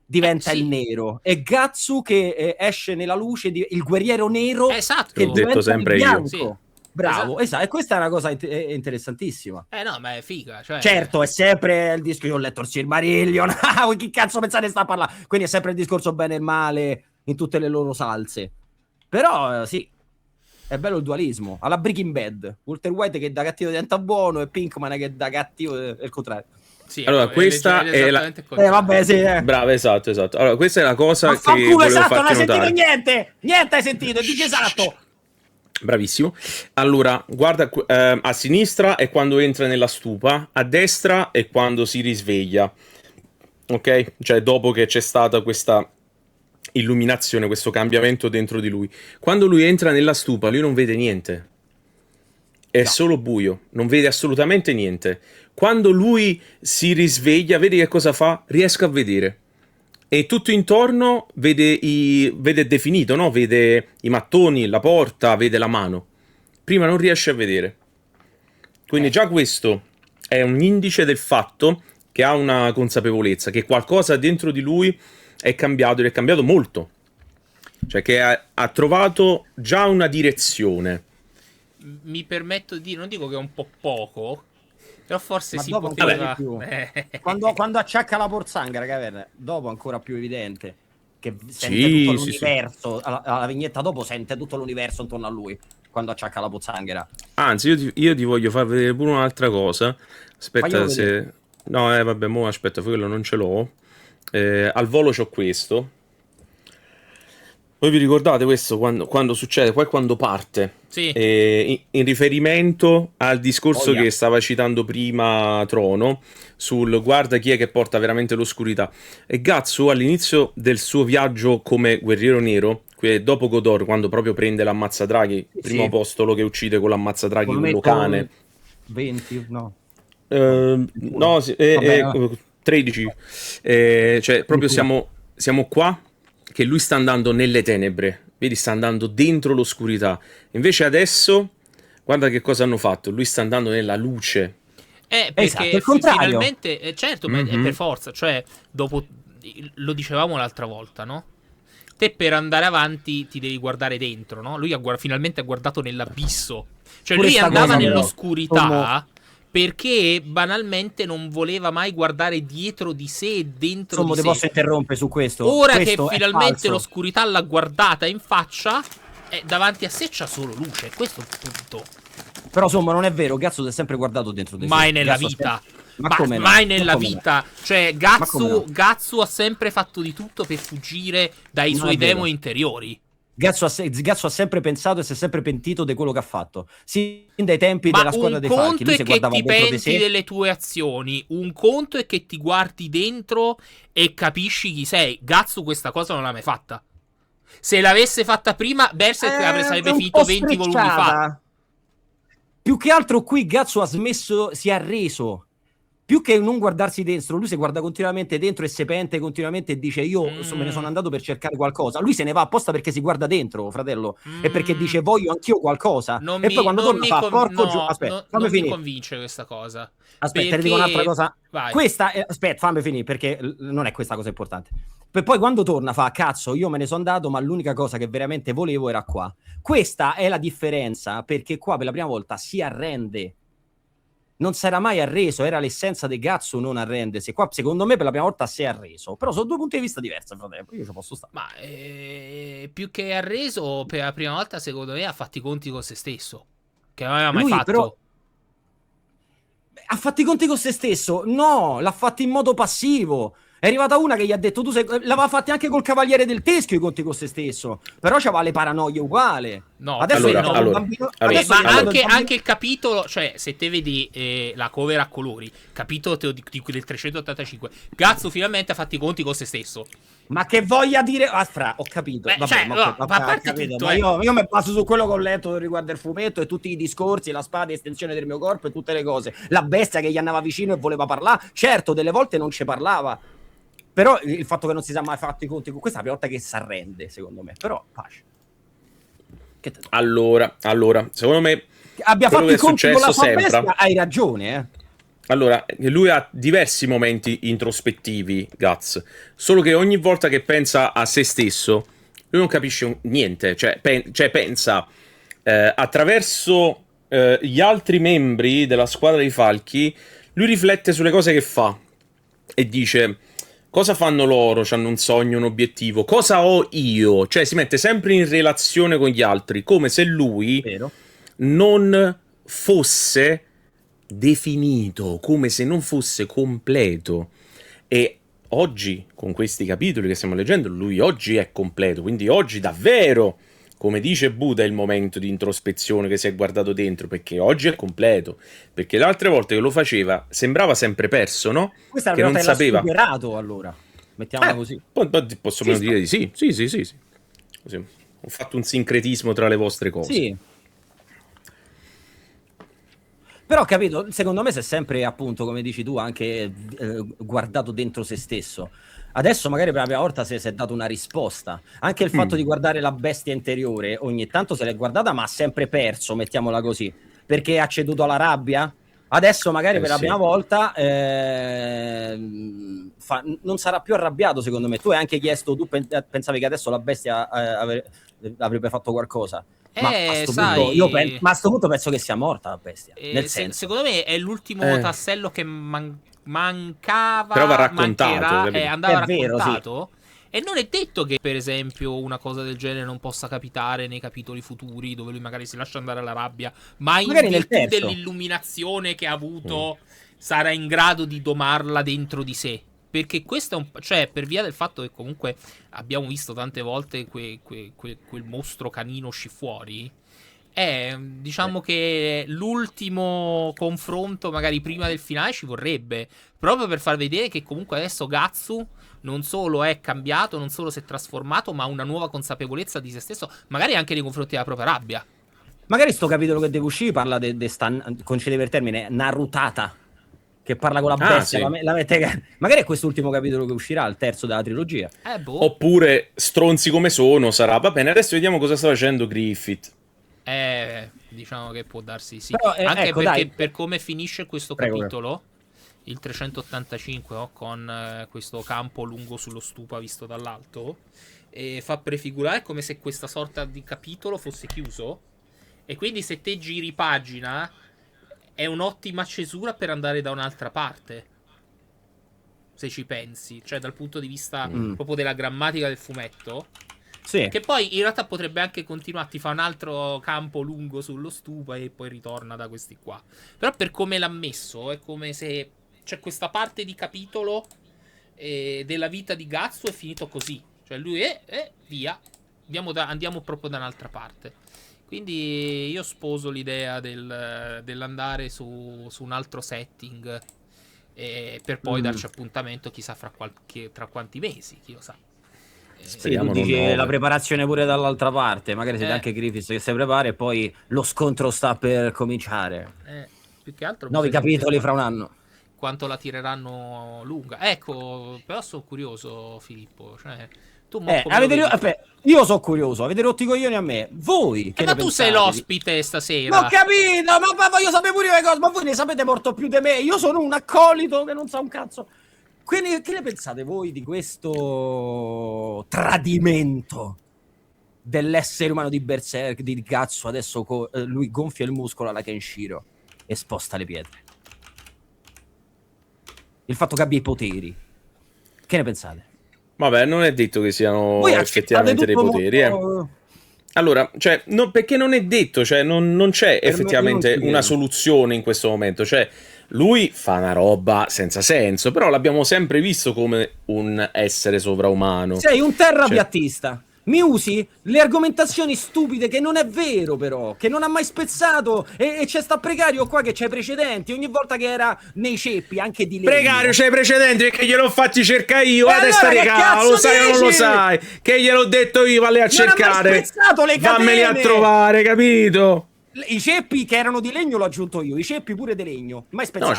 diventa il nero. E Gatsu, che esce nella luce, il guerriero nero, esatto, che diventa sempre il bianco. Sì. Bravo, esatto. E questa è una cosa interessantissima. No, ma è figa. Cioè... Certo, è sempre il discorso. Io ho letto il Silmarillion. Chi cazzo pensate sta a parlare? Quindi è sempre il discorso bene e male in tutte le loro salse. Però sì, è bello il dualismo. Alla Breaking Bad, Walter White che da cattivo diventa buono e Pinkman che da cattivo è il contrario. Sì, allora questa è la... vabbè, sì, Bravo, esatto. Allora questa è la cosa che volevo esatto, farti non hai notare. sentito niente hai sentito, dice esatto. Bravissimo. Allora, guarda, a sinistra è quando entra nella stupa, a destra è quando si risveglia. Ok? Cioè dopo che c'è stata questa illuminazione, questo cambiamento dentro di lui. Quando lui entra nella stupa, lui non vede niente. È solo buio, non vede assolutamente niente. Quando lui si risveglia, vedi che cosa fa? Riesco a vedere. E tutto intorno vede definito, no? Vede i mattoni, la porta, vede la mano. Prima non riesce a vedere. Quindi già questo è un indice del fatto che ha una consapevolezza, che qualcosa dentro di lui è cambiato, ed è cambiato molto. Cioè che ha trovato già una direzione. Mi permetto di... non dico che è un po' poco, però forse si dopo poteva... più. Quando acciacca la porzanghera, caverna, dopo ancora più evidente. Che sente tutto l'universo. Sì. Alla vignetta dopo sente tutto l'universo intorno a lui. Quando acciacca la pozzanghera. Anzi, io ti voglio far vedere pure un'altra cosa. Aspetta se... No, vabbè, mo aspetta, quello non ce l'ho. Al volo c'ho questo. Voi vi ricordate questo quando succede? Poi quando parte? Sì. In riferimento al discorso che stava citando prima Trono, sul guarda chi è che porta veramente l'oscurità. E Gatsu all'inizio del suo viaggio come guerriero nero, dopo Godor, quando proprio prende l'Ammazzadraghi, primo apostolo che uccide con l'Ammazzadraghi, quello cane. 20, no. No, 13. Cioè, proprio siamo qua che lui sta andando nelle tenebre, vedi, sta andando dentro l'oscurità. Invece adesso, guarda che cosa hanno fatto, lui sta andando nella luce. Perché esatto, il contrario. Finalmente, certo, ma è per forza, cioè, dopo, lo dicevamo l'altra volta, no? Te per andare avanti ti devi guardare dentro, no? Lui finalmente ha guardato nell'abisso. Cioè, lui andava nell'oscurità perché banalmente non voleva mai guardare dietro di sé e dentro di sé. Ti posso interrompere su questo? Ora questo che finalmente l'oscurità l'ha guardata in faccia, davanti a sé c'ha solo luce. Questo è il punto. Però insomma non è vero, Gatsu si è sempre guardato dentro di sé. Mai nella vita. Mai nella vita. Cioè, Gatsu ha sempre fatto di tutto per fuggire dai suoi demoni interiori. Gatsu ha sempre pensato e si è sempre pentito di quello che ha fatto. Sin dai tempi della squadra dei falchi. Un conto è che ti penti delle tue azioni, un conto è che ti guardi dentro e capisci chi sei. Gatsu questa cosa non l'ha mai fatta. Se l'avesse fatta prima, Berserk sarebbe finito 20 volumi fa. Più che altro qui Gatsu ha smesso, si è arreso. Più che non guardarsi dentro, lui si guarda continuamente dentro e si pente continuamente e dice io me ne sono andato per cercare qualcosa. Lui se ne va apposta perché si guarda dentro, fratello, e perché dice voglio anch'io qualcosa. E poi quando torna fa porco giù. Aspetta, fammi finire. Non mi convince questa cosa. Aspetta, ti dico un'altra cosa. Vai. Questa aspetta, fammi finire perché non è questa cosa importante. Poi quando torna fa cazzo, io me ne sono andato, ma l'unica cosa che veramente volevo era qua. Questa è la differenza, perché qua per la prima volta si arrende. Non si era mai arreso, era l'essenza di Gatsu non arrendersi. Qua secondo me per la prima volta si è arreso. Però sono due punti di vista diversi, fratello. Io ci posso stare. Ma più che arreso, per la prima volta secondo me ha fatto i conti con se stesso. Che non aveva mai fatto. Però ha fatto i conti con se stesso? No, l'ha fatto in modo passivo. È arrivata una che gli ha detto tu sei... L'aveva fatti anche col Cavaliere del Teschio i conti con se stesso. Però c'aveva le paranoie uguale. No, adesso anche il capitolo, cioè se te vedi la cover a colori, capitolo del 385, Gatsu finalmente ha fatto i conti con se stesso. Ma che voglia dire? Ho capito. Io mi baso su quello che ho letto riguardo il fumetto e tutti i discorsi, la spada, estensione del mio corpo e tutte le cose. La bestia che gli andava vicino e voleva parlare. Certo, delle volte non ci parlava. Però il fatto che non si sia mai fatto i conti con questa è la prima volta che si arrende, secondo me. Però, pace. Allora, secondo me abbia fatto i conti con la sua bestia, hai ragione, Allora, lui ha diversi momenti introspettivi, Guts. Solo che ogni volta che pensa a se stesso, lui non capisce niente. Cioè pensa attraverso gli altri membri della squadra dei falchi, lui riflette sulle cose che fa e dice... Cosa fanno loro? C'hanno un sogno, un obiettivo. Cosa ho io? Cioè si mette sempre in relazione con gli altri, come se lui non fosse definito, come se non fosse completo. E oggi, con questi capitoli che stiamo leggendo, lui oggi è completo. Quindi oggi davvero, come dice Buddha, è il momento di introspezione che si è guardato dentro, perché oggi è completo. Perché le altre volte che lo faceva sembrava sempre perso, no? Questa è la prima volta che l'ha superato, allora. Mettiamola così. Posso dire di sì. Sì. Così. Ho fatto un sincretismo tra le vostre cose. Sì. Però, capito, secondo me si è sempre, appunto, come dici tu, anche guardato dentro se stesso. Adesso magari per la prima volta si è dato una risposta. Anche il fatto di guardare la bestia interiore, ogni tanto se l'è guardata, ma ha sempre perso, mettiamola così. Perché ha ceduto alla rabbia? Adesso magari per la prima volta non sarà più arrabbiato, secondo me. Tu hai anche chiesto, tu pensavi che adesso la bestia avrebbe fatto qualcosa. Ma a sto punto penso che sia morta la bestia. Nel senso. Secondo me è l'ultimo tassello che mancava. Però va raccontato. Andava raccontato. Sì. E non è detto che, per esempio, una cosa del genere non possa capitare nei capitoli futuri, dove lui magari si lascia andare alla rabbia, ma in virtù dell'illuminazione che ha avuto sarà in grado di domarla dentro di sé. perché questo è un... Cioè, per via del fatto che comunque abbiamo visto tante volte quel mostro canino uscì fuori, diciamo che l'ultimo confronto magari prima del finale ci vorrebbe, proprio per far vedere che comunque adesso Gatsu non solo è cambiato, non solo si è trasformato, ma ha una nuova consapevolezza di se stesso, magari anche nei confronti della propria rabbia. Magari sto capitolo che deve uscire parla di sta, concedeva il termine, Narutata, che parla con la bestia, sì. Magari è quest'ultimo capitolo che uscirà, il terzo della trilogia. Oppure, stronzi come sono, sarà. Va bene, adesso vediamo cosa sta facendo Griffith. Diciamo che può darsi sì. Però, anche ecco, perché dai. per come finisce questo capitolo, il 385, con questo campo lungo sullo stupa visto dall'alto, fa prefigurare come se questa sorta di capitolo fosse chiuso. E quindi se te giri pagina è un'ottima cesura per andare da un'altra parte, se ci pensi, cioè dal punto di vista proprio della grammatica del fumetto. Sì. Che poi in realtà potrebbe anche continuare, ti fa un altro campo lungo sullo stupa e poi ritorna da questi qua. Però per come l'ha messo è come se c'è questa parte di capitolo della vita di Gatsu è finito così. Cioè lui via, andiamo proprio da un'altra parte. Quindi io sposo l'idea dell'andare su un altro setting per poi darci appuntamento chissà tra quanti mesi, chi lo sa. Speriamo dice la preparazione pure dall'altra parte, magari siete anche Griffiths che si prepara e poi lo scontro sta per cominciare. Più che altro 9 capitoli fra un anno. Quanto la tireranno lunga. Ecco, però sono curioso, Filippo, cioè tu io sono curioso, avete rotto i coglioni a me. Voi che ma tu sei l'ospite stasera. Ma ho capito, ma voglio sapere pure io le cose, ma voi ne sapete molto più di me. Io sono un accolito che non sa un cazzo. Quindi che ne pensate voi di questo tradimento dell'essere umano di Berserk, di Gatsu? Adesso lui gonfia il muscolo alla Kenshiro e sposta le pietre. Il fatto che abbia i poteri. Che ne pensate? Vabbè, non è detto che siano effettivamente dei poteri, Allora, cioè, perché non è detto, cioè, non c'è effettivamente una soluzione in questo momento, cioè, lui fa una roba senza senso, però l'abbiamo sempre visto come un essere sovraumano. Sei un terrapiattista. Mi usi le argomentazioni stupide che non è vero però, che non ha mai spezzato e c'è sta Precario qua che c'ha i precedenti, ogni volta che era nei ceppi, anche di legno. Precario c'ha i precedenti perché gliel'ho fatti cercare io, a testa di cavolo, lo sai o non lo sai? Che gliel'ho detto io, valli a cercare, vammeli a trovare, capito? I ceppi che erano di legno l'ho aggiunto io, i ceppi pure di legno, mai spezzati. No,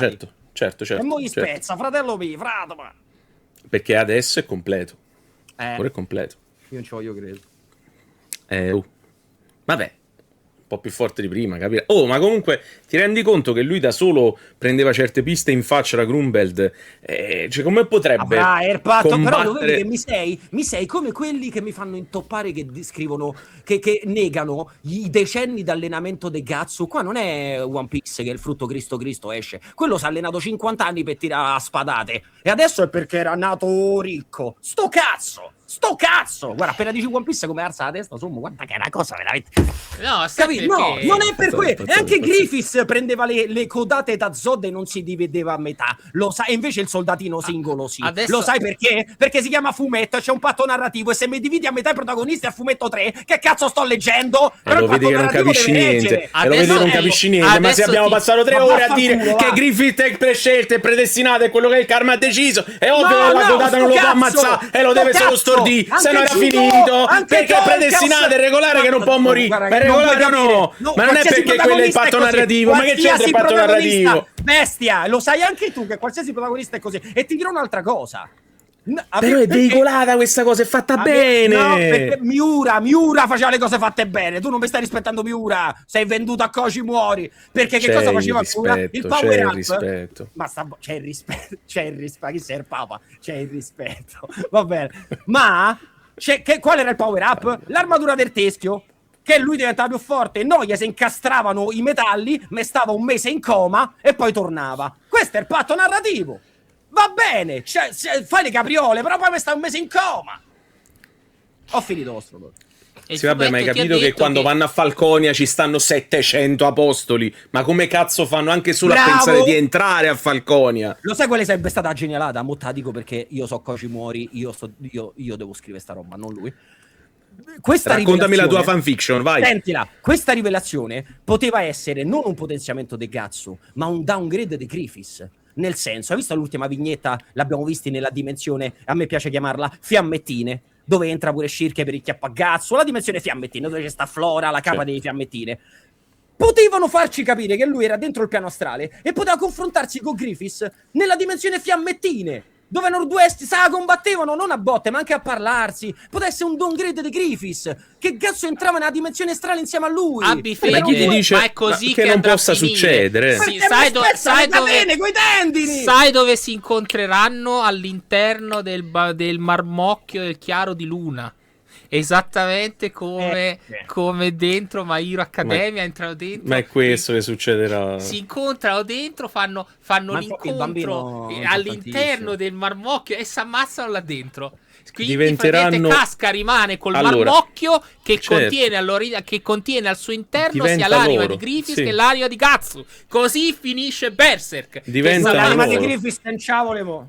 certo. E mo gli spezza, fratello mio, fratello. Perché adesso è completo. Ora è completo. Io non ci voglio credere. Vabbè, un po' più forte di prima, capire? Oh, ma comunque ti rendi conto che lui da solo prendeva certe piste in faccia da Grunwald? Cioè, come potrebbe combattere... Però lo vedi che mi sei come quelli che mi fanno intoppare, che scrivono, che negano i decenni d'allenamento di Gatsu. Qua non è One Piece che il frutto Cristo esce. Quello si è allenato 50 anni per tirare a spadate. E adesso è perché era nato ricco. Sto cazzo! Guarda, appena dici One Piece come alza la testa, sommo, guarda che è una cosa veramente... No, non è per quello. E anche Griffiths prendeva le codate da Zod e non si divideva a metà. Lo sai, invece il soldatino singolo sì. Adesso... Lo sai perché? Perché si chiama fumetto, c'è un patto narrativo e se mi dividi a metà i protagonisti al fumetto 3, che cazzo sto leggendo? Lo vedi che non capisci niente. Lo vedi che non capisci niente. Ma se abbiamo passato 3 ore a dire che Griffith è prescelto e predestinato e quello che il karma ha deciso, è ovvio che la codata non lo può ammazzare e lo deve solo stordire. Se non era finito, perché è predestinato e regolare che non può morire. Ma è regolare o no? Ma non è perché quello è il patto narrativo. Ma che c'entra il patto narrativo? Bestia, lo sai anche tu che qualsiasi protagonista è così. E ti dirò un'altra cosa. Però è veicolata questa cosa, è fatta bene. No, perché Miura faceva le cose fatte bene. Tu non mi stai rispettando Miura. Sei venduto a Kochi, muori. Perché che cosa faceva Miura? Il power up. Rispetto. Ma c'è il rispetto. Chi sei il papa? C'è il rispetto. Va bene. Ma qual era il power up? L'armatura del teschio. Che lui diventava più forte. No, gli si incastravano i metalli. Me stava un mese in coma e poi tornava. Questo è il patto narrativo. Va bene, fai le capriole, però poi mi sta un mese in coma. Ho finito vostro. Sì, vabbè, ma hai capito che quando vanno a Falconia ci stanno 700 apostoli? Ma come cazzo fanno anche solo a pensare di entrare a Falconia? Lo sai quale sarebbe stata la genialata? Mo' te la dico perché io so Koci Mori, io devo scrivere sta roba, non lui. Raccontami la tua fanfiction, vai. Sentila, questa rivelazione poteva essere non un potenziamento di Gatsu, ma un downgrade di Griffiths. Nel senso, hai visto l'ultima vignetta? L'abbiamo visti nella dimensione, a me piace chiamarla Fiammettine, dove entra pure Shirke per il chiappagazzo, la dimensione Fiammettine, dove c'è sta Flora, la capa delle Fiammettine. Potevano farci capire che lui era dentro il piano astrale e poteva confrontarsi con Griffiths nella dimensione Fiammettine, dove nord-west combattevano non a botte ma anche a parlarsi. Poteva essere un downgrade di Griffiths, che cazzo entrava nella dimensione astrale insieme a lui. Abbi fede, chi ti dice ma è così che non possa succedere? Sì, sai dove si incontreranno? All'interno del marmocchio del chiaro di luna. Esattamente come dentro My Hero Academia entrano dentro. Ma è questo che succederà. Si incontrano dentro, fanno l'incontro all'interno del marmocchio e si ammazzano là dentro. Quindi diventeranno... Casca rimane col marmocchio che contiene al suo interno sia l'anima di Griffiths che l'anima di Gatsu. Così finisce Berserk. L'anima di Griffiths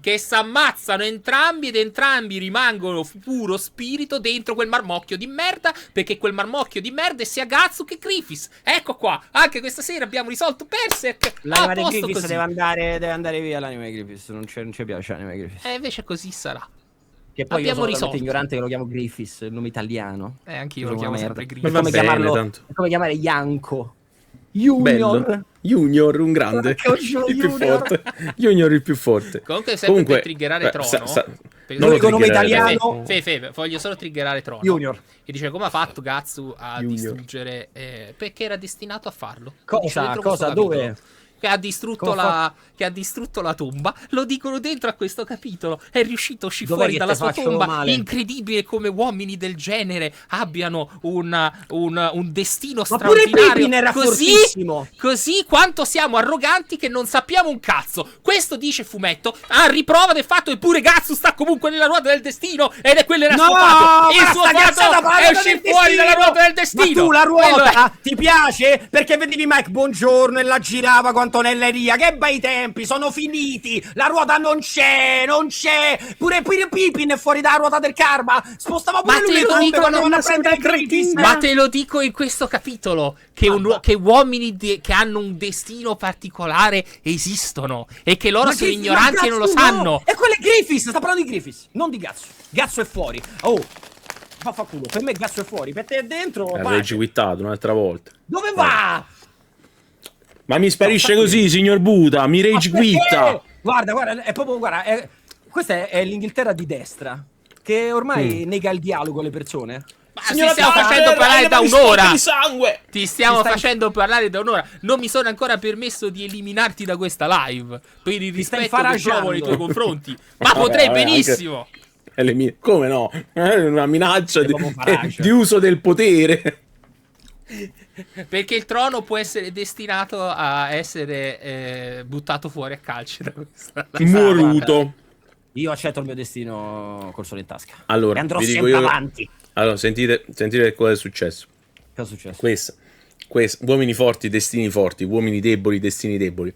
che si ammazzano entrambi ed entrambi rimangono puro spirito dentro quel marmocchio di merda, perché quel marmocchio di merda è sia Gatsu che Griffiths. Ecco qua, anche questa sera abbiamo risolto Berserk. L'anima di Griffiths deve andare via, l'anima di Griffiths non ci piace l'anima di Griffiths. E invece così sarà. Che poi abbiamo risolto. Ignorante che lo chiamo Griffiths, il nome italiano. Anche io lo chiamo sempre Griffiths. È come chiamare Yanko. Junior. Junior, un grande. Il più forte. Junior il più forte. Comunque sempre per triggerare Trono. L'unico nome italiano. Voglio solo triggerare Trono. Junior. E dice come ha fatto Gatsu a distruggere perché era destinato a farlo. Cosa? Dove? Che ha distrutto la tomba. Lo dicono dentro a questo capitolo. È riuscito a uscire fuori dalla sua tomba. Male. Incredibile come uomini del genere abbiano un destino straordinario. Era così quanto siamo arroganti che non sappiamo un cazzo. Questo dice Fumetto a riprova del fatto che pure Gatsu sta comunque nella ruota del destino ed è quello era suo fatto. Il suo fatto è uscire fuori dalla ruota del destino. Ma tu la ruota ti piace? Perché vedevi Mike Buongiorno e la girava quanto Nelleria, che bei tempi, sono finiti, la ruota non c'è, pure Pippin è fuori dalla ruota del karma, spostava pure lui le tombe quando vanno a prendere Griffiths. Ma te lo dico in questo capitolo, che uomini che hanno un destino particolare esistono, e che loro sono ignoranti e non lo sanno. E quello è Griffiths, sta parlando di Griffiths, non di Gatsu. Gatsu è fuori, fa culo, per me Gatsu è fuori, per te è dentro. È regiquittato un'altra volta. Dove va? Ma mi sparisce così, signor Buda, mi rage quitta. Guarda, è proprio, questa è l'Inghilterra di destra, che ormai nega il dialogo alle persone. Ma ti stiamo facendo parlare da un'ora. Ti stiamo facendo parlare da un'ora. Non mi sono ancora permesso di eliminarti da questa live per il rispetto che provo nei tuoi confronti. Ma potrei benissimo. Come no? È una minaccia di uso del potere. Perché il trono può essere destinato a essere buttato fuori a calci da questa. Moruto. Io accetto il mio destino col sole in tasca. Allora, e andrò sempre avanti. Allora, sentite cosa è successo. Cosa è successo? Questa. Uomini forti, destini forti. Uomini deboli, destini deboli.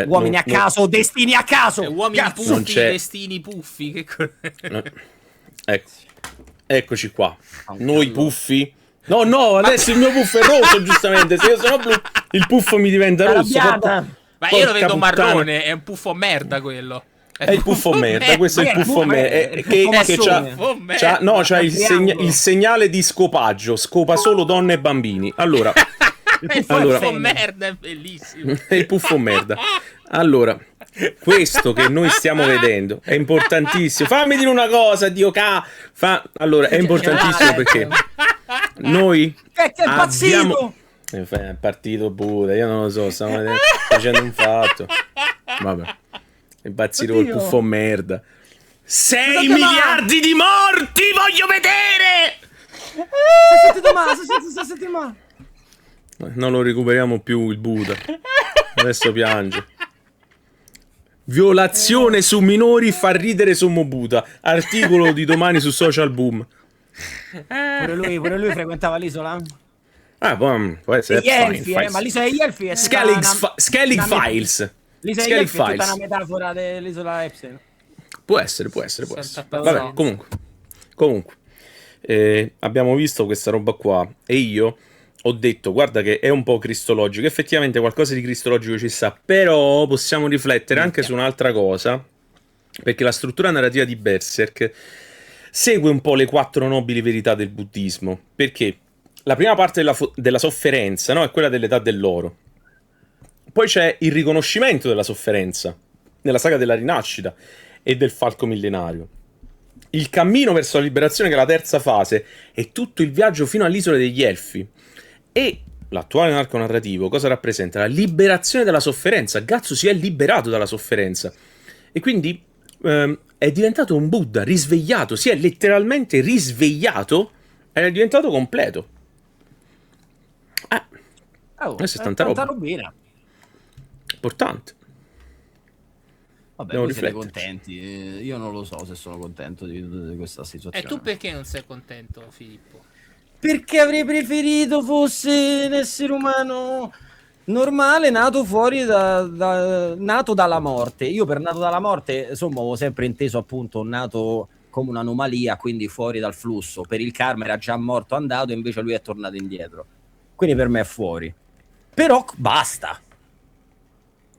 Uomini a caso, destini a caso. Uomini puffi, destini puffi. Ecco. Eccoci qua. Noi puffi. No, adesso il mio puffo è rosso, giustamente. Se io sono blu, il puffo mi diventa rosso. Ma io lo vedo marrone, è un puffo merda quello. È il puffo merda, questo è il puffo merda. C'ha il segnale di scopaggio, scopa solo donne e bambini. Allora, il puffo merda è bellissimo. È il puffo merda. Allora, questo che noi stiamo vedendo è importantissimo. Fammi dire una cosa, Dio Allora, è importantissimo perché noi abbiamo... È partito Buda, io non lo so, stiamo facendo un fatto. Vabbè, è impazzito col puffo merda. 6 miliardi di morti, voglio vedere! Si sente male. Non lo recuperiamo più il Buda. Adesso piange. Violazione su minori fa ridere Sommo Buda. Articolo di domani su Social Boom. Pure lui frequentava l'isola? Può essere. Gli elfi, ma l'isola degli elfi è Skellig Files. L'isola degli elfi è tutta una metafora dell'isola Epstein. Può essere. Vabbè, comunque. Abbiamo visto questa roba qua e io ho detto, guarda che è un po' cristologico, effettivamente qualcosa di cristologico ci sta, però possiamo riflettere anche su un'altra cosa, perché la struttura narrativa di Berserk segue un po' le 4 nobili verità del buddismo, perché la prima parte della sofferenza, no, è quella dell'età dell'oro, poi c'è il riconoscimento della sofferenza nella saga della rinascita e del falco millenario. Il cammino verso la liberazione, che è la terza fase, è tutto il viaggio fino all'isola degli elfi. E l'attuale arco narrativo cosa rappresenta? La liberazione dalla sofferenza. Gatsu si è liberato dalla sofferenza e quindi è diventato un Buddha, risvegliato, si è letteralmente risvegliato e è diventato completo. Questa è tanta robina. Importante. Vabbè, voi siete contenti? Io non lo so se sono contento di questa situazione. E tu perché non sei contento, Filippo? Perché avrei preferito fosse un essere umano normale, nato fuori nato dalla morte. Io per nato dalla morte, insomma, avevo sempre inteso appunto nato come un'anomalia, quindi fuori dal flusso. Per il karma era già morto, andato, e invece lui è tornato indietro. Quindi per me è fuori. Però basta.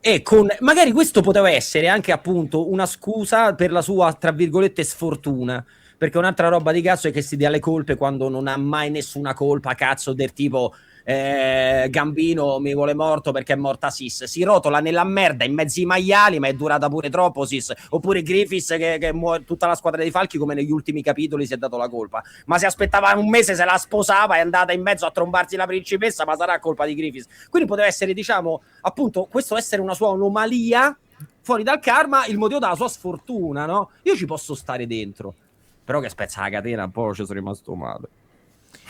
E magari questo poteva essere anche appunto una scusa per la sua, tra virgolette, sfortuna, perché un'altra roba di cazzo è che si dia le colpe quando non ha mai nessuna colpa, cazzo, del tipo Gambino mi vuole morto perché è morta Sis, si rotola nella merda in mezzo ai maiali, ma è durata pure troppo Sis, oppure Griffiths che muore, tutta la squadra dei falchi come negli ultimi capitoli si è dato la colpa, ma se aspettava un mese se la sposava è andata in mezzo a trombarsi la principessa, ma sarà colpa di Griffiths. Quindi poteva essere, diciamo, appunto, questo essere una sua anomalia fuori dal karma, il motivo della sua sfortuna, no? Io ci posso stare dentro, però che spezza la catena un po' ci sono rimasto male.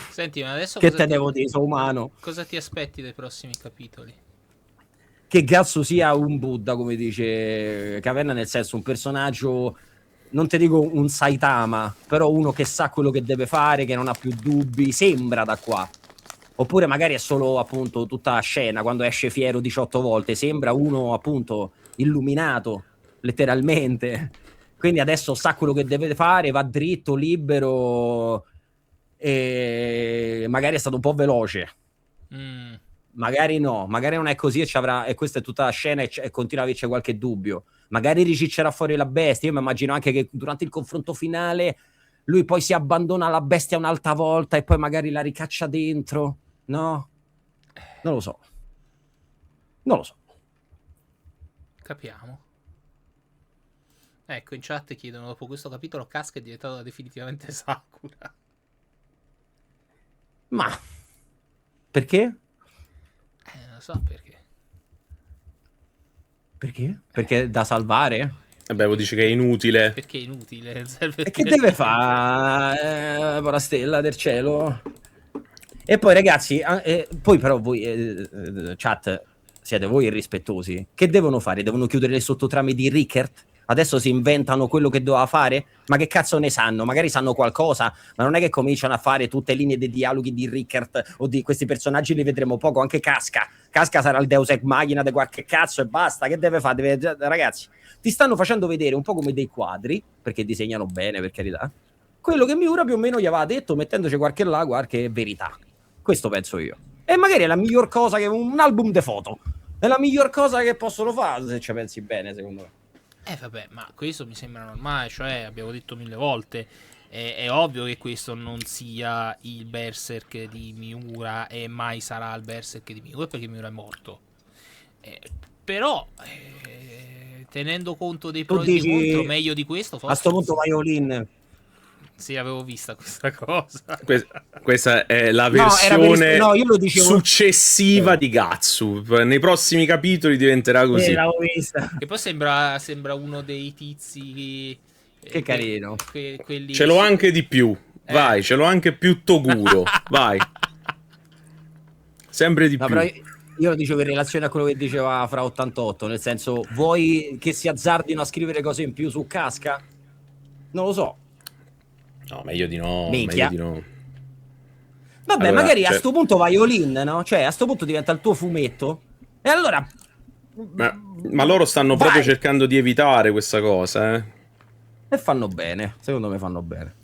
Senti, ma adesso che te devo dire, sono umano. Cosa ti aspetti dai prossimi capitoli? Che Gatsu sia un Buddha, come dice Caverna, nel senso un personaggio, non ti dico un Saitama, però uno che sa quello che deve fare, che non ha più dubbi, sembra da qua. Oppure magari è solo appunto tutta la scena, quando esce fiero 18 volte, sembra uno appunto illuminato, letteralmente. Quindi adesso sa quello che deve fare, va dritto, libero, e magari è stato un po' veloce. Magari no, magari non è così e questa è tutta la scena e continua a averci qualche dubbio. Magari riciccerà fuori la bestia. Io mi immagino anche che durante il confronto finale lui poi si abbandona alla bestia un'altra volta e poi magari la ricaccia dentro. No? Non lo so. Capiamo. Ecco, in chat chiedono, dopo questo capitolo Casca è diventato definitivamente Sakura. Ma perché? Non so perché. Perché? Perché è da salvare? Vabbè, dice che è inutile. Perché è inutile. E che deve fare? La stella del cielo. E poi ragazzi, poi però voi chat siete voi irrispettosi. Che devono fare? Devono chiudere le sottotrame di Rickert? Adesso si inventano quello che doveva fare? Ma che cazzo ne sanno? Magari sanno qualcosa, ma non è che cominciano a fare tutte linee dei dialoghi di Rickert o di questi personaggi, li vedremo poco. Anche Casca sarà il Deus Ex Machina di qualche cazzo e basta. Che deve fare? Ragazzi, ti stanno facendo vedere un po' come dei quadri, perché disegnano bene, per carità, quello che Miura più o meno gli aveva detto, mettendoci qualche verità. Questo penso io. E magari è la miglior cosa, che un album de foto è la miglior cosa che possono fare, se ci pensi bene, secondo me. Vabbè, ma questo mi sembra normale, cioè abbiamo detto 1000 volte, è ovvio che questo non sia il Berserk di Miura e mai sarà il Berserk di Miura perché Miura è morto. Però tenendo conto dei pro e dei contro, meglio di questo forse. A sto punto Violin. Sì, avevo vista questa cosa. Questa è la versione successiva di Gatsu. Nei prossimi capitoli diventerà così. L'avevo vista. Che poi sembra uno dei tizi che carino. Quelli ce l'ho anche di più. Vai, ce l'ho anche più Toguro. Vai. Sempre di più. Però io lo dicevo in relazione a quello che diceva Fra 88, nel senso, vuoi che si azzardino a scrivere cose in più su Casca? Non lo so. No, meglio di no. Minchia. Meglio di no. Vabbè, allora, magari a sto punto vai all-in, no? Cioè, a sto punto diventa il tuo fumetto. E allora... Ma loro stanno proprio cercando di evitare questa cosa, eh? E fanno bene. Secondo me fanno bene.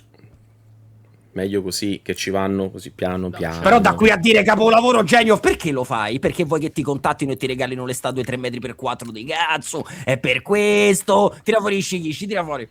Meglio così, che ci vanno così piano piano. Però da qui a dire capolavoro genio, perché lo fai? Perché vuoi che ti contattino e ti regalino le statue 3 metri per 4 di cazzo? È per questo. Tira fuori i scigli, tira fuori.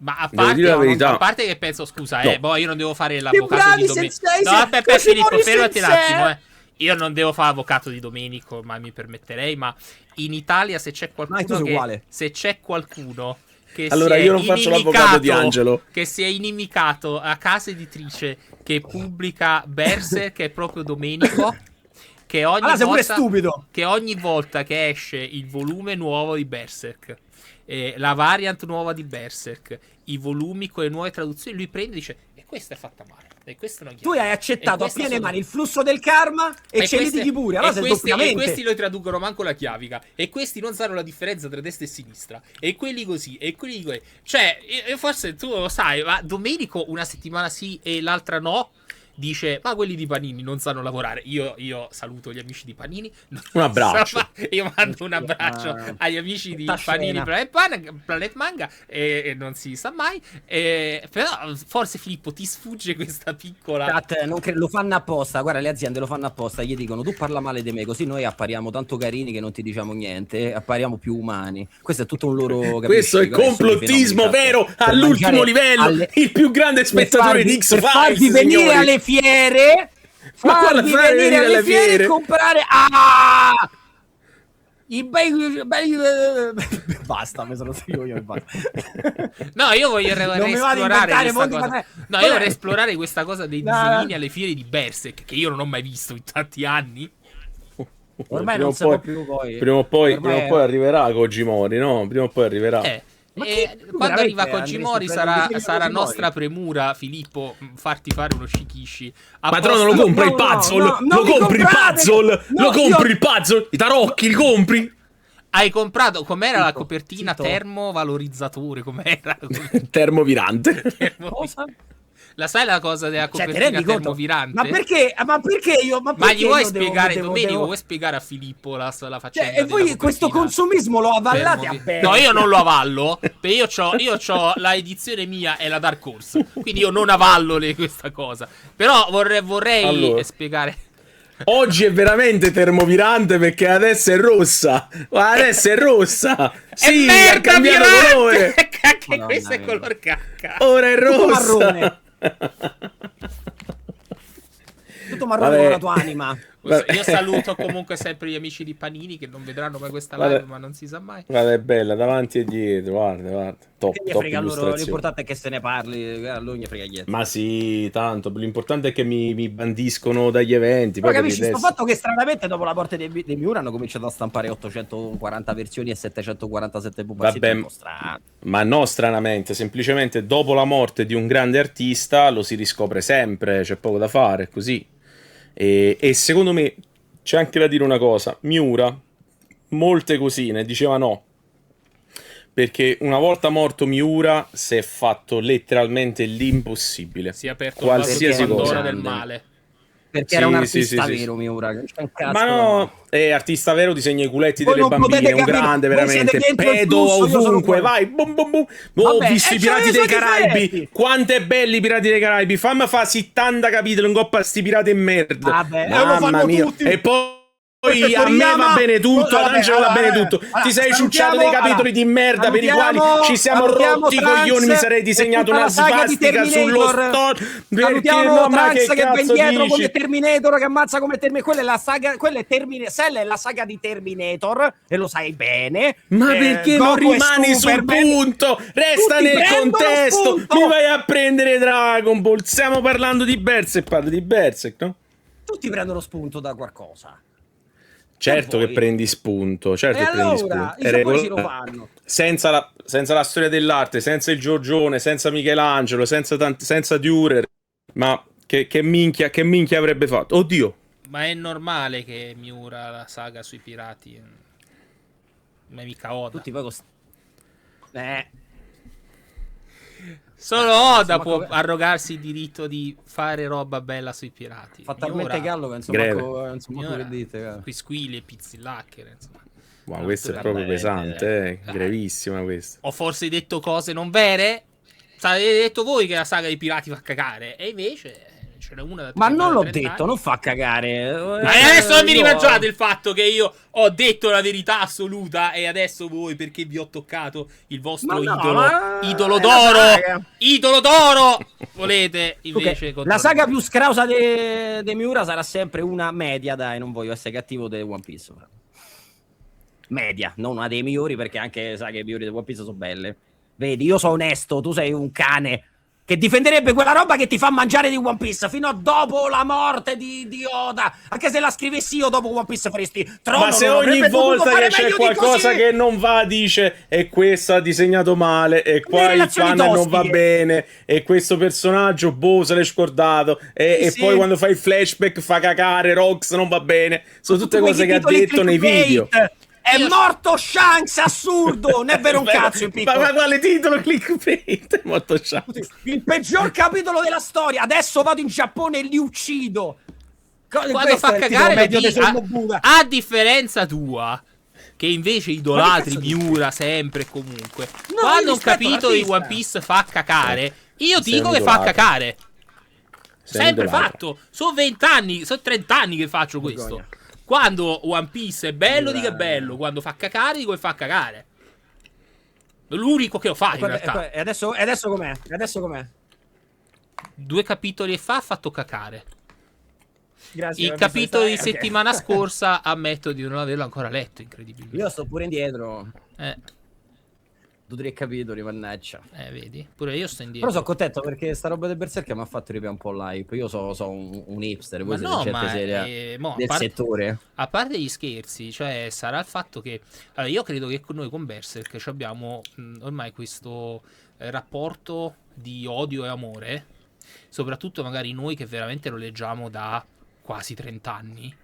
Ma a a parte che penso, scusa, no. Boh, io non devo fare l'avvocato di Domenico. No, aspetta, Filippo, fermati un attimo, Io non devo fare avvocato di Domenico, ma mi permetterei, ma in Italia se c'è qualcuno che allora io non faccio l'avvocato di Angelo, che si è inimicato a casa editrice che pubblica Berserk, che è proprio Domenico, che ogni volta che esce il volume nuovo di Berserk, la variant nuova di Berserk, i volumi con le nuove traduzioni, lui prende e dice: e questa è fatta male, e questa non tu hai accettato a piene mani il flusso del karma e ce li dighi pure. Allora e questi lo traducono manco la chiavica, e questi non sanno la differenza tra destra e sinistra, e quelli così, e quelli così. Cioè, forse tu lo sai, ma Domenico una settimana sì e l'altra no dice: ma quelli di Panini non sanno lavorare. Io saluto gli amici di Panini. Un abbraccio. Io mando un abbraccio agli amici di Panini Planet Manga, e non si sa mai. Però forse Filippo ti sfugge questa piccola. Lo fanno apposta. Guarda, le aziende lo fanno apposta. Gli dicono: tu parla male di me, così noi appariamo tanto carini che non ti diciamo niente, appariamo più umani. Questo è tutto un loro. Questo è complottismo vero all'ultimo livello. Il più grande spettatore di X-Files. Farvi venire alle fiere, farvi venire alle fiere e comprare i bei basta, mi sono sfigo io. No, io voglio esplorare questa cosa. No, io vorrei esplorare questa cosa dei disegnini alle fiere di Berserk, che io non ho mai visto in tanti anni. Ormai non si può più poi. Prima o poi arriverà Kojimori, no? Prima o poi arriverà. Quando arriva Kojimori sarà nostra premura, Filippo, farti fare uno Shikishi. Patrono, lo compri il puzzle? Lo compri il puzzle? Lo compri il puzzle? I tarocchi li compri? Hai comprato, com'era la copertina? Termovalorizzatore, com'era? Termovirante. La sai la cosa della copertina termovirante? Ma perché io? Ma gli vuoi spiegare, Domenico? Vuoi spiegare a Filippo la faccenda? E voi questo consumismo lo avvallate a bene? No, io non lo avallo. Io c'ho la edizione mia e la Dark Horse, quindi io non avallo questa cosa. Però vorrei spiegare. Oggi è veramente termovirante perché adesso è rossa. Adesso è rossa. Sì, ha cambiato colore. Anche questo è color cacca. Ora è rossa. Tutto marrone con la tua anima. Io saluto comunque sempre gli amici di Panini che non vedranno mai questa live, ma non si sa mai. Guarda, è bella, davanti e dietro, guarda. Top loro, l'importante è che se ne parli, a lui ne frega niente. Ma sì, tanto, l'importante è che mi bandiscono dagli eventi. Poi capisci, sto fatto che stranamente dopo la morte dei Miura hanno cominciato a stampare 840 versioni e 747 pupazzi. Vabbè, ma no stranamente, semplicemente dopo la morte di un grande artista lo si riscopre sempre, c'è poco da fare, è così. E secondo me c'è anche da dire una cosa: Miura molte cosine diceva no, perché una volta morto Miura si è fatto letteralmente l'impossibile, si è aperto qualsiasi cosa del male, perché era un artista vero Miura. Ma no, è artista vero, disegna i culetti delle bambine, è un grande veramente, pedo ovunque, vai, bum bum bum. Ho visto i Pirati dei Caraibi, quanto è belli i Pirati dei Caraibi, fammi fa 70 capitoli in coppa a sti pirati e merda. Vabbè, mamma mia, tutti. E poi a me va bene tutto, ad Angelo va bene tutto. Ti sei ciucciato dei capitoli di merda per i quali ci siamo rotti i coglioni. Mi sarei disegnato una svastica sullo store. Salutiamo Trunks che ben dietro come Terminator, che ammazza come Terminator. Quella è la saga, Cell è la saga di Terminator e lo sai bene. Ma perché non rimani sul punto? Resta nel contesto. Mi vai a prendere Dragon Ball. Stiamo parlando di Berserk, parli di Berserk, no? Tutti prendono spunto da qualcosa. Certo che prendi spunto, certo che prendi spunto. Lo fanno. Senza la storia dell'arte, senza il Giorgione, senza Michelangelo, senza Dürer, ma che minchia avrebbe fatto? Oddio. Ma è normale che Miura la saga sui pirati, ma mica Oda. Tutti poi Solo Oda può arrogarsi il diritto di fare roba bella sui pirati. Fa talmente gallo che insomma che dite, Quisquili e Pizzillacher, insomma. Wow, questo è proprio pesante, gravissima questa. Ho forse detto cose non vere? Avete detto voi che la saga dei pirati fa cagare, e invece c'era una da 30, ma non l'ho 30 detto, anni. Non fa cagare. Ma adesso non mi rimangiate il fatto che io ho detto la verità assoluta e adesso voi, perché vi ho toccato il vostro idolo d'oro, volete invece la saga più scrausa di Miura sarà sempre una media, dai, non voglio essere cattivo, di One Piece. Media, non una dei migliori, perché anche saghe migliori di One Piece sono belle. Vedi, io sono onesto, tu sei un cane che difenderebbe quella roba che ti fa mangiare di One Piece fino a dopo la morte di Oda. Anche se la scrivessi io dopo One Piece faresti troppo. Ma se ogni volta che c'è qualcosa che non va dice e questo ha disegnato male e qua il fan non va bene e questo personaggio se l'è scordato e poi quando fa il flashback fa cacare, Rox non va bene, sono tutte cose che ha detto nei video. È morto Shanks, assurdo, non è vero un cazzo in piccolo. Ma quale titolo clickbait? È morto Shanks. Il peggior capitolo della storia. Adesso vado in Giappone e li uccido. Quando fa cagare a differenza tua, che invece idolatri Miura sempre e comunque, quando un capitolo di One Piece fa cacare, io dico che fa cacare. Sempre fatto. Sono 20 anni, sono 30 anni che faccio questo. Quando One Piece è bello, dico è bello. Quando fa cacare, dico che fa cagare. L'unico che ho fatto, in realtà. E adesso com'è? Adesso com'è? 2 capitoli e fa ha fatto cacare. Grazie. Il capitolo di settimana scorsa ammetto di non averlo ancora letto, incredibilmente. Io sto pure indietro. 2-3 capitoli, mannaggia. Vedi? Pure io sto indietro. Però sono contento perché sta roba del Berserk mi ha fatto ripere un po' l'hype. Io sono un hipster, voi siete gente seria del settore. A parte gli scherzi, cioè sarà il fatto che allora, io credo che noi con Berserk abbiamo ormai questo rapporto di odio e amore, soprattutto magari noi che veramente lo leggiamo da quasi 30 anni.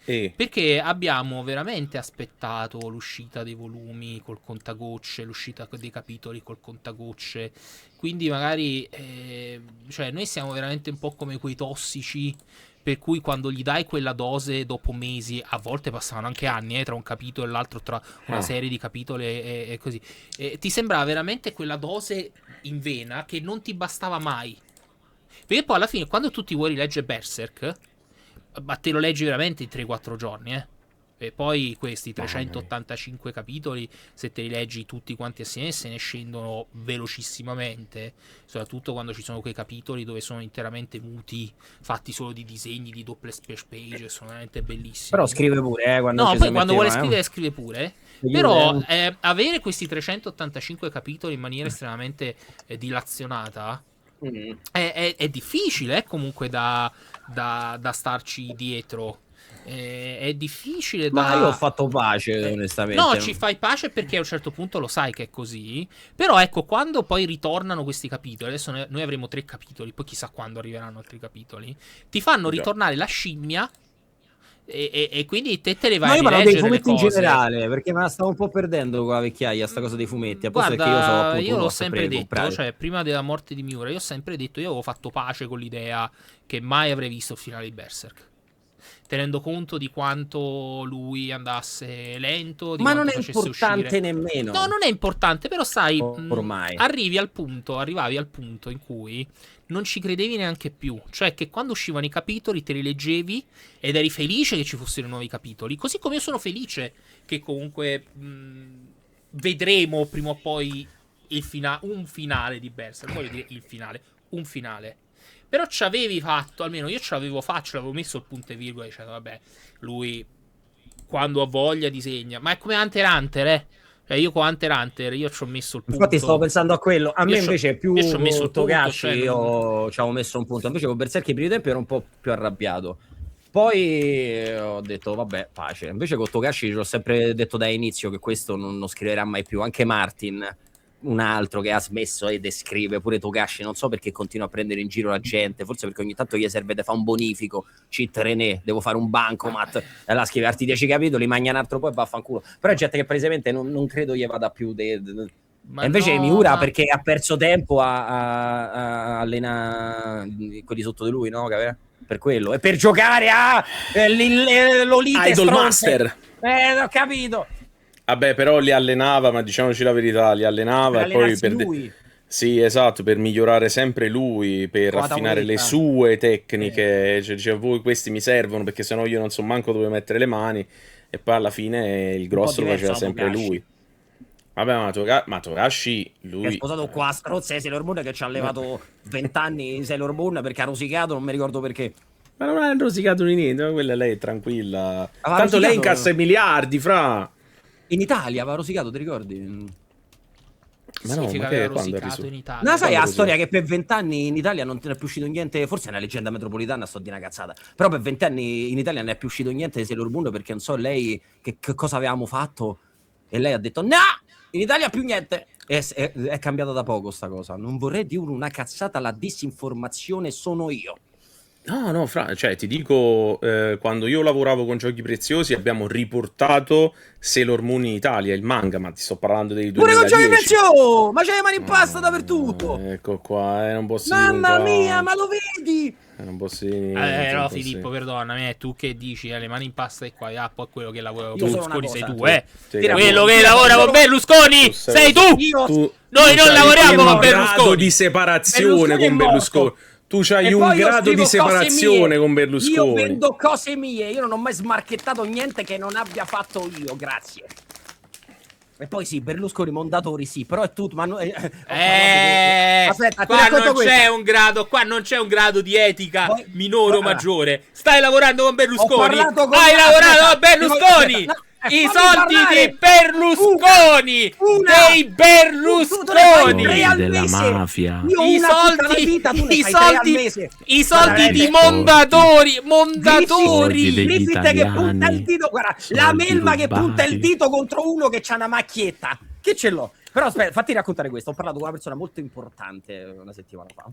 Perché abbiamo veramente aspettato l'uscita dei volumi col contagocce, l'uscita dei capitoli col contagocce, quindi magari cioè noi siamo veramente un po' come quei tossici per cui quando gli dai quella dose dopo mesi, a volte passavano anche anni tra un capitolo e l'altro, tra una serie di capitoli e così, ti sembrava veramente quella dose in vena che non ti bastava mai, perché poi alla fine quando tu ti vuoi rileggere Berserk, ma te lo leggi veramente in 3-4 giorni, E poi questi 385 capitoli, se te li leggi tutti quanti assieme, se ne scendono velocissimamente, soprattutto quando ci sono quei capitoli dove sono interamente muti, fatti solo di disegni, di doppie splash page, sono veramente bellissimi. Però scrive pure, quando no, poi quando vuole scrivere, scrive pure. Però avere questi 385 capitoli in maniera estremamente dilazionata è difficile, comunque da starci dietro. È difficile ma io ho fatto pace, onestamente. No, ci fai pace perché a un certo punto lo sai che è così. Però ecco, quando poi ritornano questi capitoli, adesso noi avremo 3 capitoli, poi chissà quando arriveranno altri capitoli, ti fanno ritornare la scimmia e quindi te le vai a rileggere. Ma io parlo dei fumetti in generale, perché me la stavo un po' perdendo con la vecchiaia, sta cosa dei fumetti. Guarda, io l'ho sempre detto, cioè prima della morte di Miura, io ho sempre detto, io avevo fatto pace con l'idea che mai avrei visto il finale di Berserk, tenendo conto di quanto lui andasse lento, di ma quanto non è importante uscire. Nemmeno. No, non è importante, però sai, ormai arrivavi al punto in cui non ci credevi neanche più, cioè che quando uscivano i capitoli te li leggevi ed eri felice che ci fossero nuovi capitoli, così come io sono felice che comunque vedremo prima o poi un finale di Berserk, voglio dire un finale. Però ci avevi fatto, almeno io ce l'avevo messo il punto e virgola dicendo vabbè, lui quando ha voglia disegna, ma è come Hunter x Hunter, Cioè io con Hunter x Hunter io ci ho messo il punto. Infatti stavo pensando a quello, a me invece più ci ho messo il Togashi, cioè, io ci avevo messo un punto, invece con Berserk i primi tempi ero un po' più arrabbiato. Poi ho detto vabbè, pace. Invece con Togashi ci ho sempre detto da inizio che questo non scriverà mai più, anche Martin, un altro che ha smesso e descrive, pure Togashi, non so perché continua a prendere in giro la gente, forse perché ogni tanto gli serve da fare un bonifico, cheat René, devo fare un bancomat, e là scrive arti 10 capitoli, magna un altro poi vaffanculo. Però è gente che palesemente non credo gli vada più E invece Miura perché ha perso tempo a allenare quelli sotto di lui, no? Per quello. E per giocare a l'Olite Idolmaster. Ho capito. Vabbè, però li allenava, ma diciamoci la verità, li allenava per e poi per lui. Sì, esatto, per migliorare sempre lui, per raffinare le sue tecniche, cioè diceva voi questi mi servono perché sennò io non so manco dove mettere le mani, e poi alla fine il grosso lo faceva sempre lui. Vabbè, ma Togashi, lui... È sposato qua a strozze Sailor Moon che ci ha levato 20 anni Sailor Moon perché ha rosicato, non mi ricordo perché. Ma non ha rosicato niente, ma quella lei è tranquilla. Tanto lei incassa miliardi, fra... In Italia aveva rosicato, ti ricordi? Ma no, ma che rosicato in Italia? No, sai la storia che per 20 anni in Italia non è più uscito niente, forse è una leggenda metropolitana, sto di una cazzata, però per 20 anni in Italia non è più uscito niente di Sailor Moon perché non so lei che cosa avevamo fatto e lei ha detto no, in Italia più niente. È cambiata da poco sta cosa, non vorrei dire una cazzata, la disinformazione sono io. No, fra, cioè ti dico, quando io lavoravo con Giochi Preziosi abbiamo riportato Sailor Moon in Italia, il manga, ma ti sto parlando dei 2010. Pure con Giochi Preziosi! Ma c'è le mani in pasta dappertutto! Ecco qua, non posso Mamma mia, ma lo vedi? Non posso dire no, Filippo, perdonami, tu che dici, le mani in pasta e qua, poi quello che lavora con Berlusconi sei tu, Quello che lavora con Berlusconi sei tu! Noi non lavoriamo con Berlusconi! Un grado di separazione con Berlusconi. Tu c'hai un grado di separazione con Berlusconi. Io vendo cose mie, io non ho mai smarchettato niente che non abbia fatto io, grazie. E poi sì, Berlusconi, Mondadori sì, però è tutto. Ma aspetta, qua non c'è un grado di etica minore o maggiore. Stai lavorando con Berlusconi. Hai lavorato con Berlusconi. I soldi di Berlusconi, dei Berlusconi, della mafia. I soldi di Mondatori. Griffith che punta il dito, guarda, la melma che punta il dito contro uno che c'ha una macchietta. Che ce l'ho? Però aspetta, fatti raccontare questo. Ho parlato con una persona molto importante una settimana fa.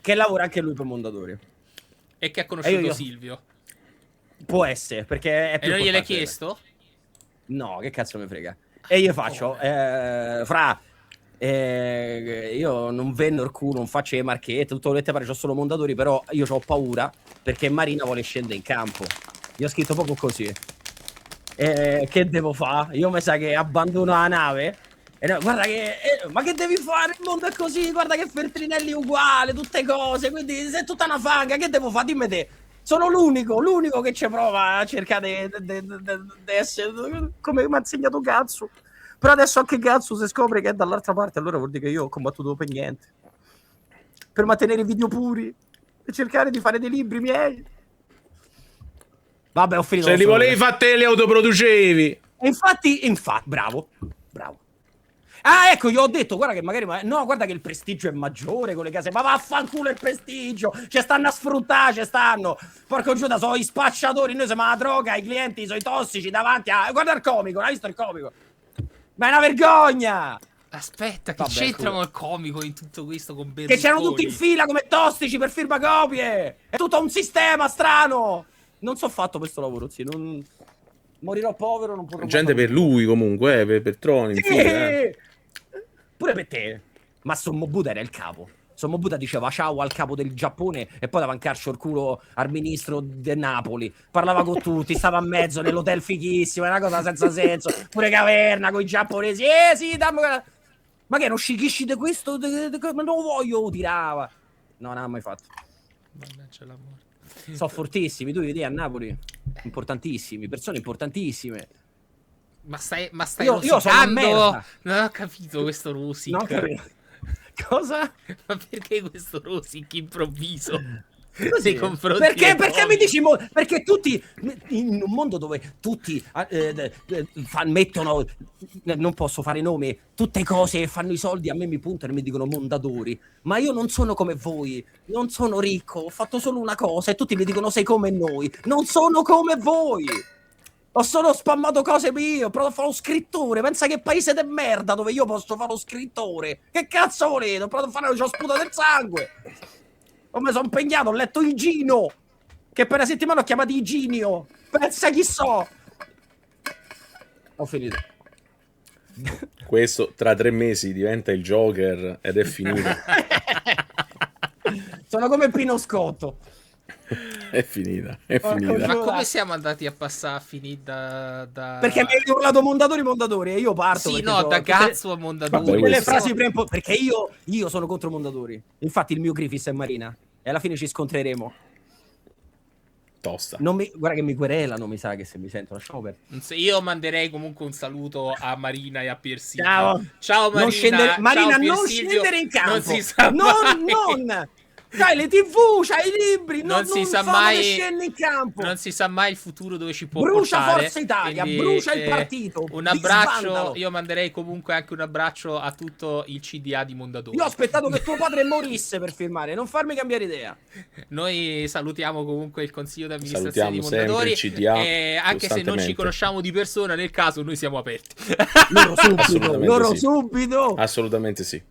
Che lavora anche lui per Mondadori. E che ha conosciuto Silvio. Può essere, perché è più. E non gliel'hai chiesto? No, che cazzo mi frega. E io faccio, io non vendo il culo, non faccio le marchette, tutto quello che pare, c'ho solo Mondadori, però io ho paura perché Marina vuole scendere in campo. Io ho scritto proprio così. Che devo fare? Io mi sa che abbandono la nave. Guarda che ma che devi fare? Il mondo è così, guarda che Feltrinelli è uguale, tutte cose, quindi sei tutta una fanga, che devo fare? Dimmi te. Sono l'unico che ci prova a cercare di essere come mi ha insegnato Gatsu. Però adesso anche Gatsu se scopre che è dall'altra parte, allora vuol dire che io ho combattuto per niente. Per mantenere i video puri e cercare di fare dei libri miei. Vabbè, ho finito. Se li volevi fare te, li autoproducevi. Infatti, bravo. Ah, ecco, gli ho detto, guarda che magari... No, guarda che il prestigio è maggiore con le case. Ma vaffanculo il prestigio! Ci stanno a sfruttare, ci stanno! Porco Giuda, sono i spacciatori, noi siamo la droga, i clienti sono i tossici davanti a... Guarda il comico, hai visto il comico? Ma è una vergogna! Aspetta, che c'entrano il comico in tutto questo con Berlusconi? Che c'erano tutti in fila come tossici per firmacopie! È tutto un sistema strano! Non so fatto questo lavoro, sì, non... Morirò povero, non potrò... Gente per lui comunque, per Troni. Sì! Pure per te. Ma Sommobuda era il capo. Sommobuda diceva ciao al capo del Giappone e poi dava un calcio al culo al ministro del Napoli. Parlava con tutti, stava a mezzo nell'hotel fighissimo, è una cosa senza senso. Pure caverna con i giapponesi. Sì, dammi... Ma che non scicchisci di questo? Non lo voglio, tirava. No, non l'ha mai fatto. Mannaggia la morte. Sono fortissimi, tu vedi a Napoli. Importantissimi, persone importantissime. Ma stai io sono una merda. Non ho capito questo Rosic. Non ho capito. Cosa? Ma perché questo Rosic improvviso? Così. Perché mi dici perché tutti in un mondo dove tutti mettono, non posso fare nome, tutte cose e fanno i soldi, a me mi puntano e mi dicono Mondadori, ma io non sono come voi, non sono ricco, ho fatto solo una cosa e tutti mi dicono sei come noi, non sono come voi. Ho solo spammato cose mie, ho provato a fare lo scrittore. Pensa che paese de merda dove io posso fare lo scrittore. Che cazzo volete? Ho provato a fare, c'ho sputa del sangue. O mi sono impegnato, ho letto Igino. Che per una settimana ho chiamato Iginio. Pensa chi so. Ho finito. Questo tra 3 mesi diventa il Joker ed è finita. Sono come Pino Scotto. È finita, è finita. Ma come siamo andati a passare a finire da... Perché mi hai urlato Mondadori e io parto. Sì, no, da cazzo a Mondadori. Quelle frasi perché io sono contro Mondadori. Infatti il mio Griffiths è Marina. E alla fine ci scontreremo. Tosta. Guarda che mi querelano, mi sa che se mi sentono. Lasciamo perdere. Io manderei comunque un saluto a Marina e a Piersilvio. Ciao Marina. Marina, non scendere in campo. Non si sa non. C'hai le TV, c'hai i libri, non si sa mai scendi in campo. Non si sa mai il futuro dove ci può brucia portare. Forza Italia, brucia il partito. Un abbraccio, io manderei comunque anche un abbraccio a tutto il CDA di Mondadori. Io ho aspettato che tuo padre morisse per firmare, non farmi cambiare idea. Noi salutiamo comunque il consiglio di amministrazione di Mondadori, il CDA, anche se non ci conosciamo di persona, nel caso noi siamo aperti. Loro subito. Assolutamente sì.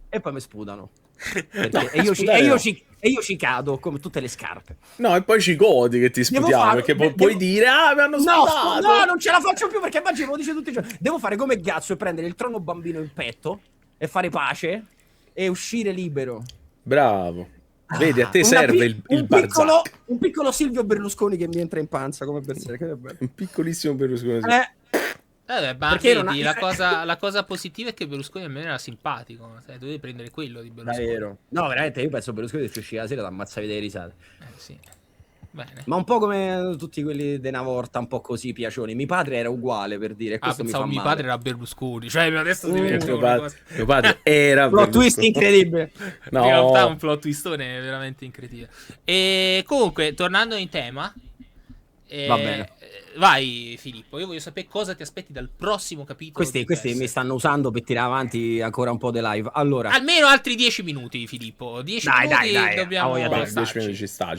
E poi mi sputano. E io ci cado come tutte le scarpe. No, e poi ci godi che ti sputiamo, perché puoi dire mi hanno sputato. No, non ce la faccio più perché immagino lo dice tutti i giorni. Devo fare come Gazzo e prendere il trono bambino in petto e fare pace e uscire libero. Bravo. Vedi, a te serve il Barzac. Un piccolo Silvio Berlusconi che mi entra in panza come Berserk. Un piccolissimo Berlusconi. Ma vedi, la cosa positiva è che Berlusconi almeno era simpatico. Dovevi prendere quello di Berlusconi. Davvero. No, veramente, io penso Berlusconi che uscì la sera da ammazzare le risate. Sì. Bene. Ma un po' come tutti quelli di una volta, un po' così piacioni. Mio padre era uguale, per dire. Questo pensavo mi fa mio male. padre era Berlusconi. Cioè, adesso mio padre era plot twist incredibile. No. In realtà è un plot twistone veramente incredibile. E comunque, tornando in tema, va bene. Vai Filippo, io voglio sapere cosa ti aspetti dal prossimo capitolo. Questi mi stanno usando per tirare avanti ancora un po' di live. Allora, almeno altri 10 minuti, Filippo. 10 minuti dobbiamo 10 minuti ci sta.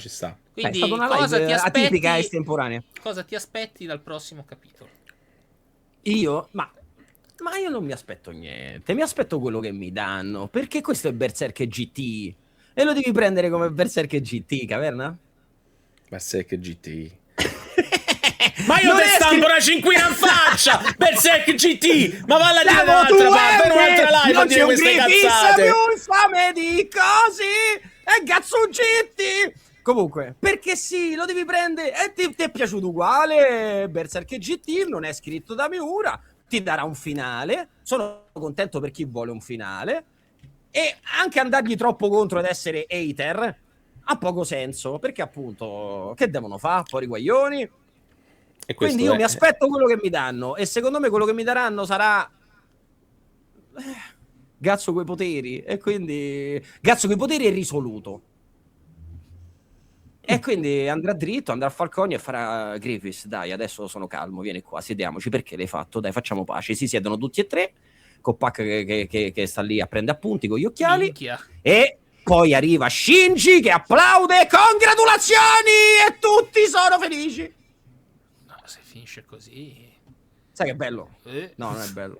Quindi è stata una cosa live ti aspetti? Atipica estemporanea. Cosa ti aspetti dal prossimo capitolo? Io? Ma io non mi aspetto niente. Mi aspetto quello che mi danno. Perché questo è Berserk GT. E lo devi prendere come Berserk GT, Caverna? Berserk GT. Ma io ti stampo una cinquina in faccia! Berserk GT! Ma valla a dire un'altra parte, un'altra live a dire queste cazzate! Non più infame di così! E Gazzugitti! Comunque, perché sì, lo devi prendere e ti è piaciuto uguale Berserk GT, non è scritto da Miura, ti darà un finale, sono contento per chi vuole un finale, e anche andargli troppo contro ed essere hater ha poco senso, perché appunto, che devono fare? Fuori guaglioni? Quindi io mi aspetto quello che mi danno, e secondo me quello che mi daranno sarà Gazzo coi poteri, e quindi Gazzo coi poteri è risoluto, e quindi andrà dritto, andrà a Falconi e farà Griffiths, dai adesso sono calmo, vieni qua, sediamoci, perché l'hai fatto, dai facciamo pace. Si siedono tutti e tre, con Pac che sta lì a prendere appunti con gli occhiali. Minchia. E poi arriva Shinji che applaude, congratulazioni, e tutti sono felici. Se finisce così, sai che è bello? No, non è bello.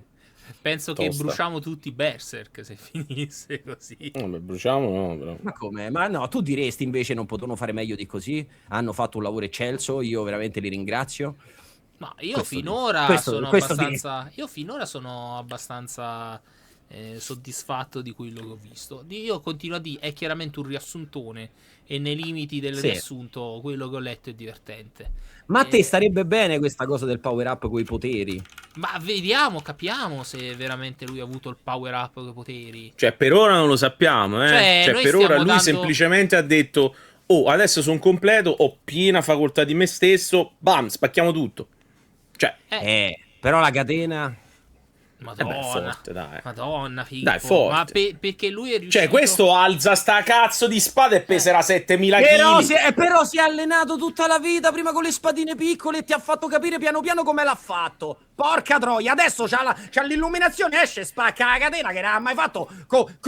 Penso che bruciamo tutti Berserk se finisse così. No, bruciamo no, però. Ma come? Ma no, tu diresti invece non potevano fare meglio di così? Hanno fatto un lavoro eccelso, io veramente li ringrazio. Ma io finora sono abbastanza soddisfatto di quello che ho visto. Io continuo a dire, è chiaramente un riassuntone, e nei limiti del riassunto quello che ho letto è divertente. Ma a te starebbe bene questa cosa del power up con i poteri? Ma capiamo se veramente lui ha avuto il power up con i poteri. Cioè per ora non lo sappiamo, Cioè per ora lui semplicemente ha detto: oh, adesso sono completo, ho piena facoltà di me stesso, bam, spacchiamo tutto. Cioè però la catena... Madonna, forte, dai. Madonna, Filippo. Dai, forte. Ma perché lui è riuscito... Cioè, questo alza sta cazzo di spada e peserà 7.000 kg. Però si è allenato tutta la vita prima con le spadine piccole e ti ha fatto capire piano piano come l'ha fatto. Porca troia, adesso c'ha l'illuminazione, esce, spacca la catena che non ha mai fatto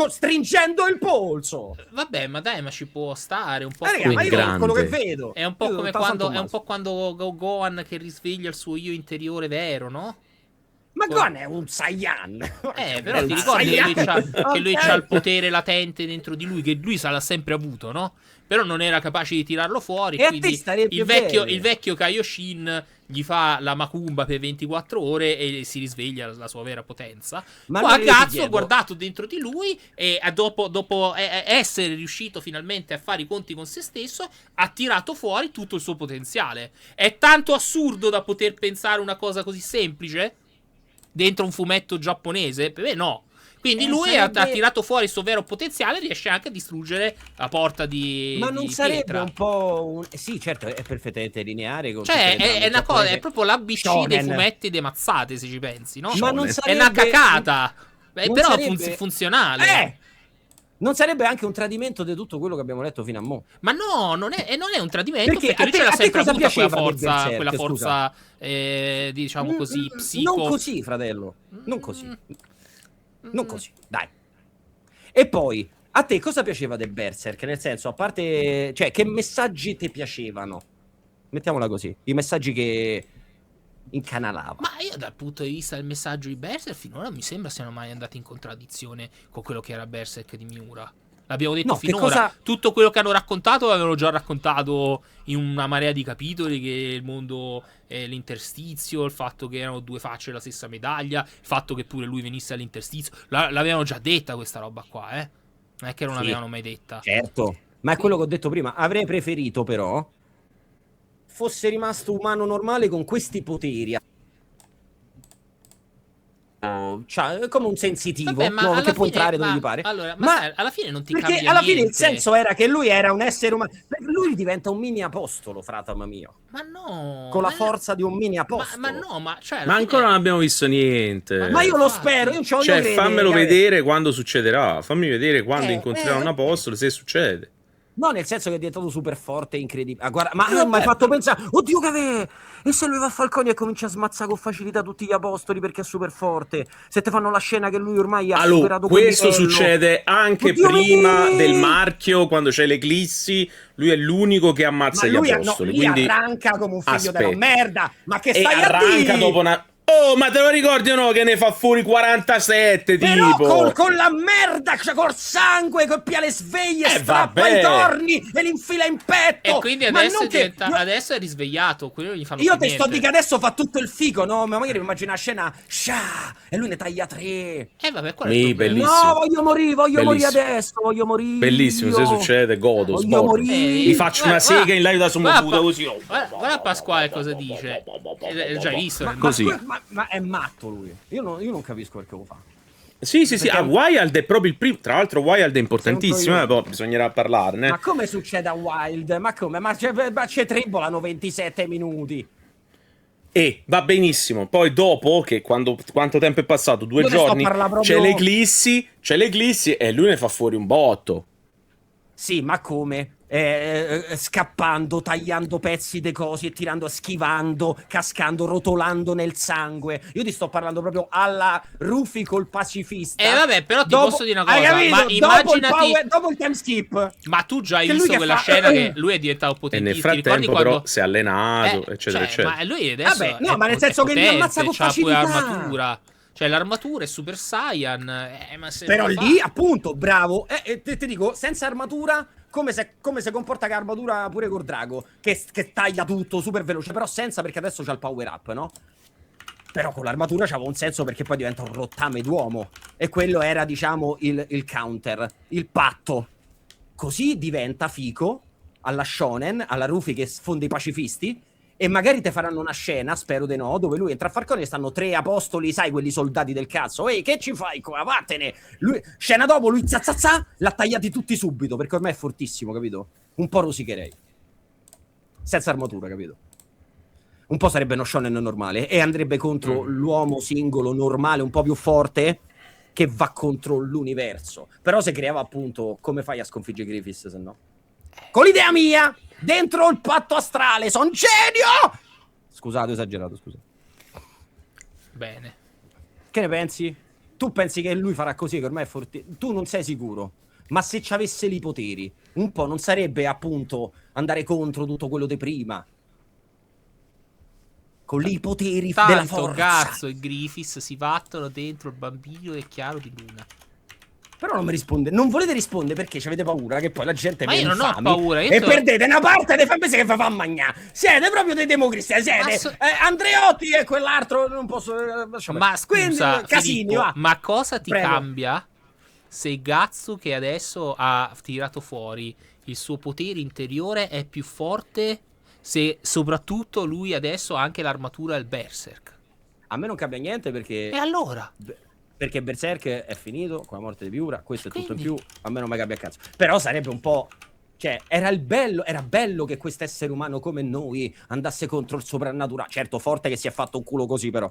stringendo il polso. Vabbè, ma dai, ma ci può stare un po'. Ma io quello che vedo. È un po' come quando Gohan che risveglia il suo io interiore vero, no? Ma Gon è un Saiyan. Però ti ricordi che lui c'ha il potere latente dentro di lui, che lui se l'ha sempre avuto, no? Però non era capace di tirarlo fuori. E quindi il vecchio Kaioshin gli fa la macumba per 24 ore e si risveglia la sua vera potenza. Ma qua cazzo ho guardato dentro di lui e dopo essere riuscito finalmente a fare i conti con se stesso, ha tirato fuori tutto il suo potenziale. È tanto assurdo da poter pensare una cosa così semplice dentro un fumetto giapponese? Per me no. Quindi lui ha tirato fuori il suo vero potenziale e riesce anche a distruggere la porta di Ma non di sarebbe pietra. un po'... Sì, certo, è perfettamente lineare. Cioè, è una cosa, è proprio l'ABC dei fumetti demazzate, se ci pensi, no? Ma non sarebbe... È una cacata. Però sarebbe... funzionale. Non sarebbe anche un tradimento di tutto quello che abbiamo letto fino a mo'? Ma no, non è un tradimento, perché lui ce l'ha sempre avuta Berserk, quella forza diciamo così, psico. Non così, fratello. Non così. Non così, dai. E poi, a te cosa piaceva del Berserk? Nel senso, a parte... Cioè, che messaggi ti piacevano? Mettiamola così. I messaggi che incanalava. Ma io dal punto di vista del messaggio di Berserk finora mi sembra siano mai andati in contraddizione con quello che era Berserk di Miura. L'abbiamo detto finora. Tutto quello che hanno raccontato l'avevano già raccontato in una marea di capitoli, che il mondo è l'interstizio, il fatto che erano due facce della stessa medaglia, il fatto che pure lui venisse all'interstizio. L'avevano già detta questa roba qua, Non è che non l'avevano mai detta. Certo, ma è quello che ho detto prima. Avrei preferito però fosse rimasto umano normale con questi poteri. Cioè, come un sensitivo. Vabbè, che può entrare dove gli pare. Allora, ma alla fine non ti cambia perché alla fine niente. il senso era che lui era un essere umano. Lui diventa un mini apostolo, fratama mio. Ma no. Con la forza di un mini apostolo. Ma no, ma cioè, ma ancora non abbiamo visto niente. Ma io lo spero, io ci voglio credere. Fammelo vedere quando succederà. Fammi vedere quando incontrerà un apostolo, se succede. No, nel senso che è diventato super forte e incredibile. Guarda, ma mi hai fatto pensare, oddio che avè! E se lui va a Falcone e comincia a smazzare con facilità tutti gli apostoli perché è super forte? Se te fanno la scena che lui ormai ha superato questo succede anche prima del marchio, quando c'è l'eclissi, lui è l'unico che ammazza gli apostoli. Lui quindi arranca come un figlio della merda. Ma che stai a arranca dopo una... Oh, ma te lo ricordi o no che ne fa fuori 47 però tipo? Con la merda, cioè col sangue, col piale sveglie, strappa i torni e li infila in petto. E quindi adesso è risvegliato. Quello gli fanno io te sto di che adesso fa tutto il figo, no? Ma magari mi immagino una scena e lui ne taglia 3. Vabbè, bellissimo. No, voglio morire adesso, voglio morire. Bellissimo, se succede godo, mi faccio una sega in live da sommobuta così. Guarda Pasquale cosa dice. Già visto. Così. Ma è matto lui. Io non capisco perché lo fa. Sì. Wild è proprio il primo. Tra l'altro, Wild è importantissimo. Poi bisognerà parlarne. Ma come succede a Wild? Ma come? Ma c'è tribolano 27 minuti. E va benissimo. Poi, dopo che quanto tempo è passato? 2 giorni. C'è l'eclissi e lui ne fa fuori un botto. Sì, ma come? Scappando, tagliando pezzi di cose, tirando, schivando, cascando, rotolando nel sangue. Io ti sto parlando proprio alla Rufy col pacifista. Vabbè, però ti posso dire una cosa. Ma immaginati dopo il time skip. Ma tu già hai visto quella scena che lui è diventato potentissimo. E nel frattempo però si è allenato, eccetera, eccetera. Ma lui adesso vabbè, no, ma nel senso che li ammazza con facilità. C'ha pure armatura. Cioè l'armatura è Super Saiyan. Ma però lì, appunto, bravo. Ti dico, senza armatura, come se comporta che armatura pure col drago, che taglia tutto super veloce, però senza, perché adesso c'ha il power up, no? Però con l'armatura c'aveva un senso, perché poi diventa un rottame d'uomo. E quello era, diciamo, il counter, il patto. Così diventa fico alla Shonen, alla Rufy che sfonda i pacifisti. E magari te faranno una scena, spero di no, dove lui entra a Falcone e stanno 3 apostoli, sai, quelli soldati del cazzo. Ehi, che ci fai qua? Vattene! Scena dopo, lui l'ha tagliati tutti subito, perché ormai è fortissimo, capito? Un po' rosicherei. Senza armatura, capito? Un po' sarebbe uno shonen normale e andrebbe contro l'uomo singolo normale, un po' più forte, che va contro l'universo. Però se creava, appunto, come fai a sconfiggere Griffiths, se no? Con l'idea mia! Dentro il patto astrale, son genio! Scusate, ho esagerato, scusa. Bene. Che ne pensi? Tu pensi che lui farà così, che ormai è forte? Tu non sei sicuro. Ma se ci avesse i poteri, un po' non sarebbe, appunto, andare contro tutto quello di prima? con i poteri tanto della forza. Gazzo e Griffiths si battono dentro il bambino e chiaro di Luna. Però non mi risponde. Non volete rispondere perché ci avete paura che poi la gente ma io non ho paura. E perdete una parte dei fanbase che fa magna. Siete proprio dei democristiani. Siete Andreotti e quell'altro. Non posso. Ma scusa, Casini, Filippo, va. ma cosa ti cambia se Gazzu, che adesso ha tirato fuori il suo potere interiore, è più forte? Se soprattutto lui adesso ha anche l'armatura del Berserk. A me non cambia niente perché. E allora? Perché Berserk è finito con la morte di Miura. Questo è tutto in più. A me non mi cambia cazzo. Però sarebbe un po'. Cioè, era bello che questo essere umano come noi andasse contro il soprannaturale. Certo, forte che si è fatto un culo così, però.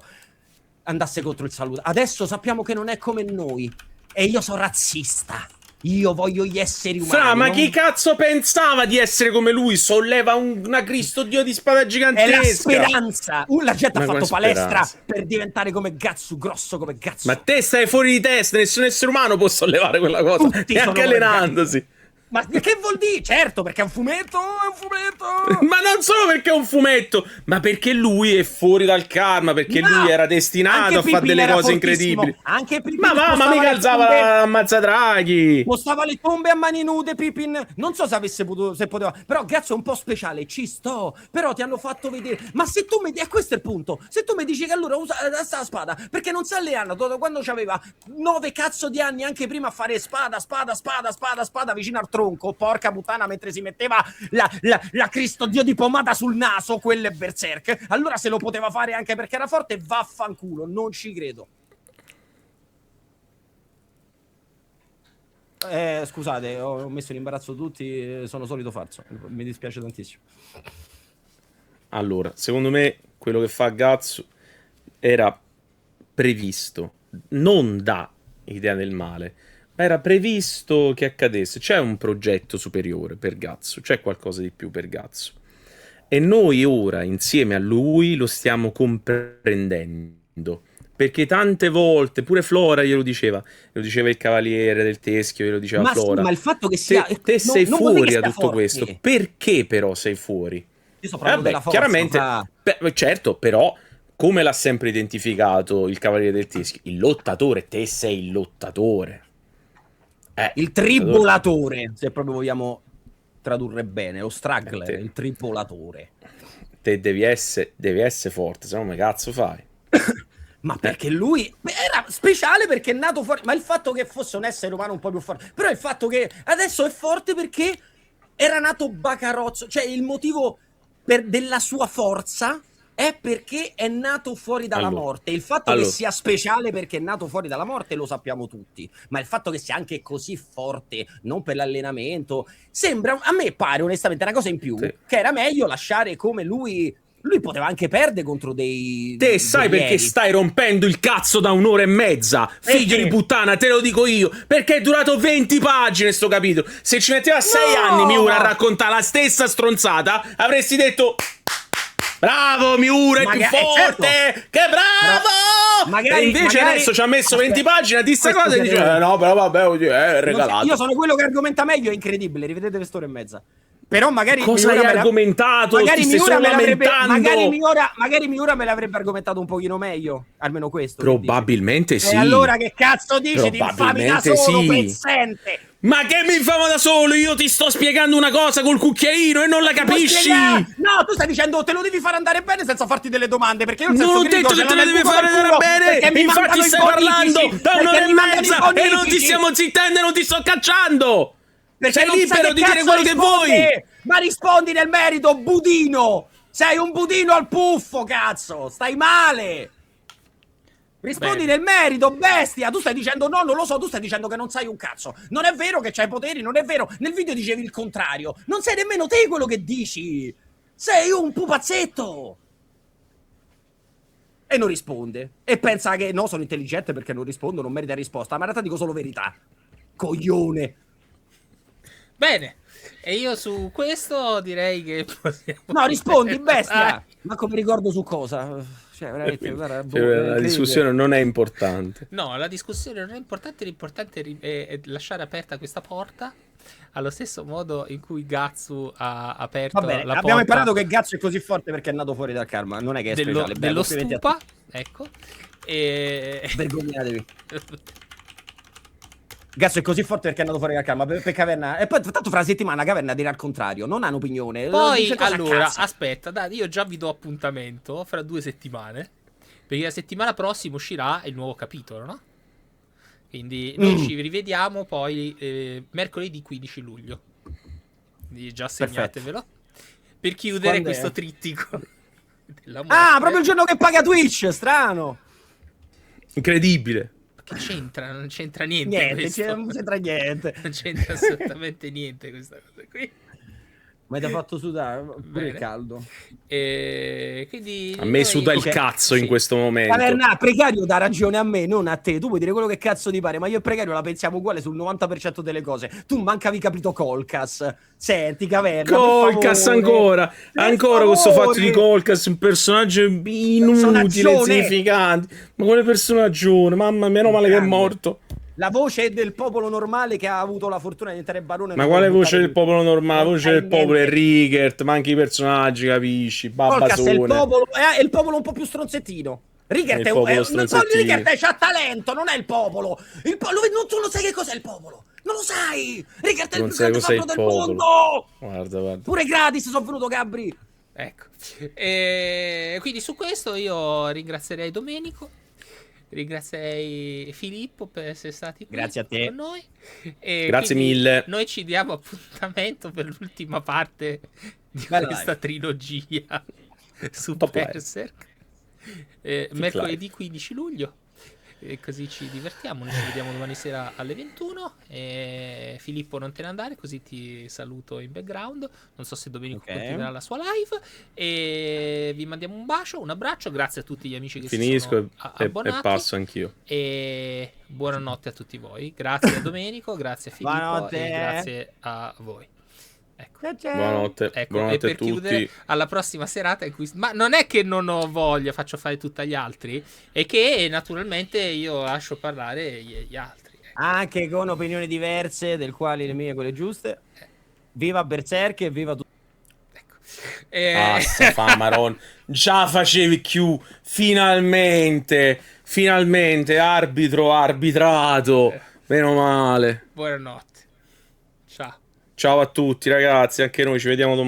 Andasse contro il saluto. Adesso sappiamo che non è come noi. E io sono razzista. Io voglio gli esseri umani. Fra, ma chi cazzo pensava di essere come lui? Solleva una Cristo Dio di spada gigantesca. È la speranza. La gente ha fatto palestra per diventare come Gazzu, grosso come Gazzu. Ma te stai fuori di testa, nessun essere umano può sollevare quella cosa. Neanche allenandosi. Ma che vuol dire? Certo, perché è un fumetto, è un fumetto. Ma non solo perché è un fumetto, ma perché lui è fuori dal karma, perché lui era destinato a fare delle cose incredibili. Anche Pippin. Ma mica alzava l'amazzadraghi. Postava le tombe a mani nude, Pippin. Non so se avesse potuto, se poteva. Però Gazzo è un po' speciale, ci sto. Però ti hanno fatto vedere. Ma se tu mi e questo è il punto. Se tu mi dici che allora usa sta spada, perché non si allena quando c'aveva 9 cazzo di anni anche prima a fare spada vicino al tronco. Porca puttana, mentre si metteva la Cristo Dio di pomata sul naso, quello è Berserk. Allora se lo poteva fare anche perché era forte, vaffanculo, non ci credo. Scusate, ho messo in imbarazzo tutti, sono solito falso. Mi dispiace tantissimo. Allora, secondo me quello che fa Gazzu era previsto, non da idea del male. Era previsto che accadesse. C'è un progetto superiore per Gazzu, c'è qualcosa di più per Gazzu. E noi ora, insieme a lui, lo stiamo comprendendo. Perché tante volte, pure Flora glielo diceva il Cavaliere del Teschio, glielo diceva Flora. Sì, ma il fatto che sia... Te sei fuori da tutto questo. Perché però sei fuori? Io so proprio della forza, chiaramente, certo, però... Come l'ha sempre identificato il Cavaliere del Teschio? Il lottatore, te sei il lottatore. Il tribolatore, se proprio vogliamo tradurre bene, lo struggler, il tribolatore. Te devi essere forte, se no come cazzo fai? Ma perché lui era speciale perché è nato fuori. Ma il fatto che fosse un essere umano un po' più forte, però il fatto che adesso è forte perché era nato bacarozzo, cioè il motivo della sua forza è perché è nato fuori dalla morte. Il fatto che sia speciale perché è nato fuori dalla morte lo sappiamo tutti, ma il fatto che sia anche così forte, non per l'allenamento, sembra, a me pare onestamente una cosa in più, che era meglio lasciare come lui poteva anche perdere contro dei... Te sai perché stai rompendo il cazzo da 1 ora e mezza? Figlio di puttana, te lo dico io. Perché è durato 20 pagine sto capitolo. Se ci metteva 6 anni Miura a raccontare la stessa stronzata, avresti detto... Bravo Miura, è più forte! Certo. Che bravo! E invece adesso ci ha messo 20 pagine di sta cosa e dice no, però vabbè, è regalato. Io sono quello che argomenta meglio, è incredibile, rivedete quest'ora e mezza. Però magari cosa hai argomentato? Magari Miura me l'avrebbe argomentato un pochino meglio, almeno questo. Probabilmente sì. E allora che cazzo dici? Ti infami da solo, pezzente! Ma che mi infamo da solo? Io ti sto spiegando una cosa col cucchiaino e non la capisci? No, tu stai dicendo te lo devi fare andare bene senza farti delle domande, perché io non ho detto che te lo devi fare andare bene. Infatti stai parlando da 1 ora e mezza e non ti stiamo zittendo e non ti sto cacciando. Perché sei libero di dire quello che vuoi. Ma rispondi nel merito, budino. Sei un budino al puffo, cazzo. Stai male. Rispondi nel merito, bestia. Tu stai dicendo no, non lo so. Tu stai dicendo che non sai un cazzo. Non è vero che c'hai poteri, non è vero. Nel video dicevi il contrario. Non sei nemmeno te quello che dici. Sei un pupazzetto. E non risponde. E pensa che no, sono intelligente perché non rispondo, non merita risposta. Ma in realtà dico solo verità. Coglione. Bene. E io su questo direi che possiamo... No, rispondi, bestia. Ma come ricordo su cosa? Cioè, veramente, la discussione non è importante. No, la discussione non è importante. L'importante è lasciare aperta questa porta allo stesso modo in cui Gatsu ha aperto Va bene, la abbiamo porta imparato che Gatsu è così forte perché è nato fuori dal karma, non è che è speciale. dello stupa, ecco. Vergognatevi. Gatsu è così forte perché è andato fuori dal karma. Per Caverna. E poi, tanto, fra la settimana Caverna dirà il contrario. Non hanno opinione. Poi, allora, aspetta, dai, io già vi do appuntamento fra 2 settimane. Perché la settimana prossima uscirà il nuovo capitolo, no? Quindi noi ci rivediamo poi mercoledì 15 luglio. Quindi già segnatevelo. Per chiudere questo trittico. Proprio il giorno che paga Twitch, strano. Incredibile. Che c'entra? Non c'entra niente. Non c'entra niente. Non c'entra assolutamente niente questa cosa qui. Ma ti ha fatto sudare pure il caldo. Quindi a me suda il cazzo in questo momento. Caverna, Precario dà ragione a me, non a te. Tu puoi dire quello che cazzo ti pare, ma io e Precario la pensiamo uguale sul 90% delle cose. Tu manca avevi capito Colcas. Senti, Caverna, Colcas ancora questo fatto di Colcas, un personaggio inutile, insignificante. Ma quale personaggio? Mamma, meno male che è morto. La voce del popolo normale che ha avuto la fortuna di diventare barone. Ma quale voce del popolo normale? La voce del popolo è Rickert, ma anche i personaggi, capisci? Babbasone. È il popolo un po' più stronzettino. Rickert c'ha talento, non è il popolo. Tu non sai che cos'è il popolo. Non lo sai. Rickert è il più grande fabbro del mondo. Guarda. Pure gratis sono venuto, Gabri. Ecco. Quindi su questo io ringrazierei Domenico. Ringrazierei Filippo per essere stati qui con noi. Grazie mille. Noi ci diamo appuntamento per l'ultima parte di questa trilogia su Berserk. Mercoledì 15 luglio. E così ci divertiamo. Noi ci vediamo domani sera alle 21. Filippo, non te ne andare, così ti saluto in background. Non so se Domenico continuerà la sua live. E vi mandiamo un bacio, un abbraccio. Grazie a tutti gli amici che si sono abbonati. E passo anch'io. E buonanotte a tutti voi. Grazie a Domenico, grazie a Filippo e grazie a voi. Ecco. Buonanotte, buonanotte e per a tutti. Chiudere, alla prossima serata in cui... Ma non è che non ho voglia, faccio fare tutto agli altri, è che naturalmente io lascio parlare gli altri. Ecco. Anche con opinioni diverse, del quali le mie quelle giuste. Viva Berserk e viva tutto. Basta, Famaron. Già facevi più. Finalmente arbitrato. Meno male. Buonanotte. Ciao. Ciao a tutti ragazzi, anche noi ci vediamo domani.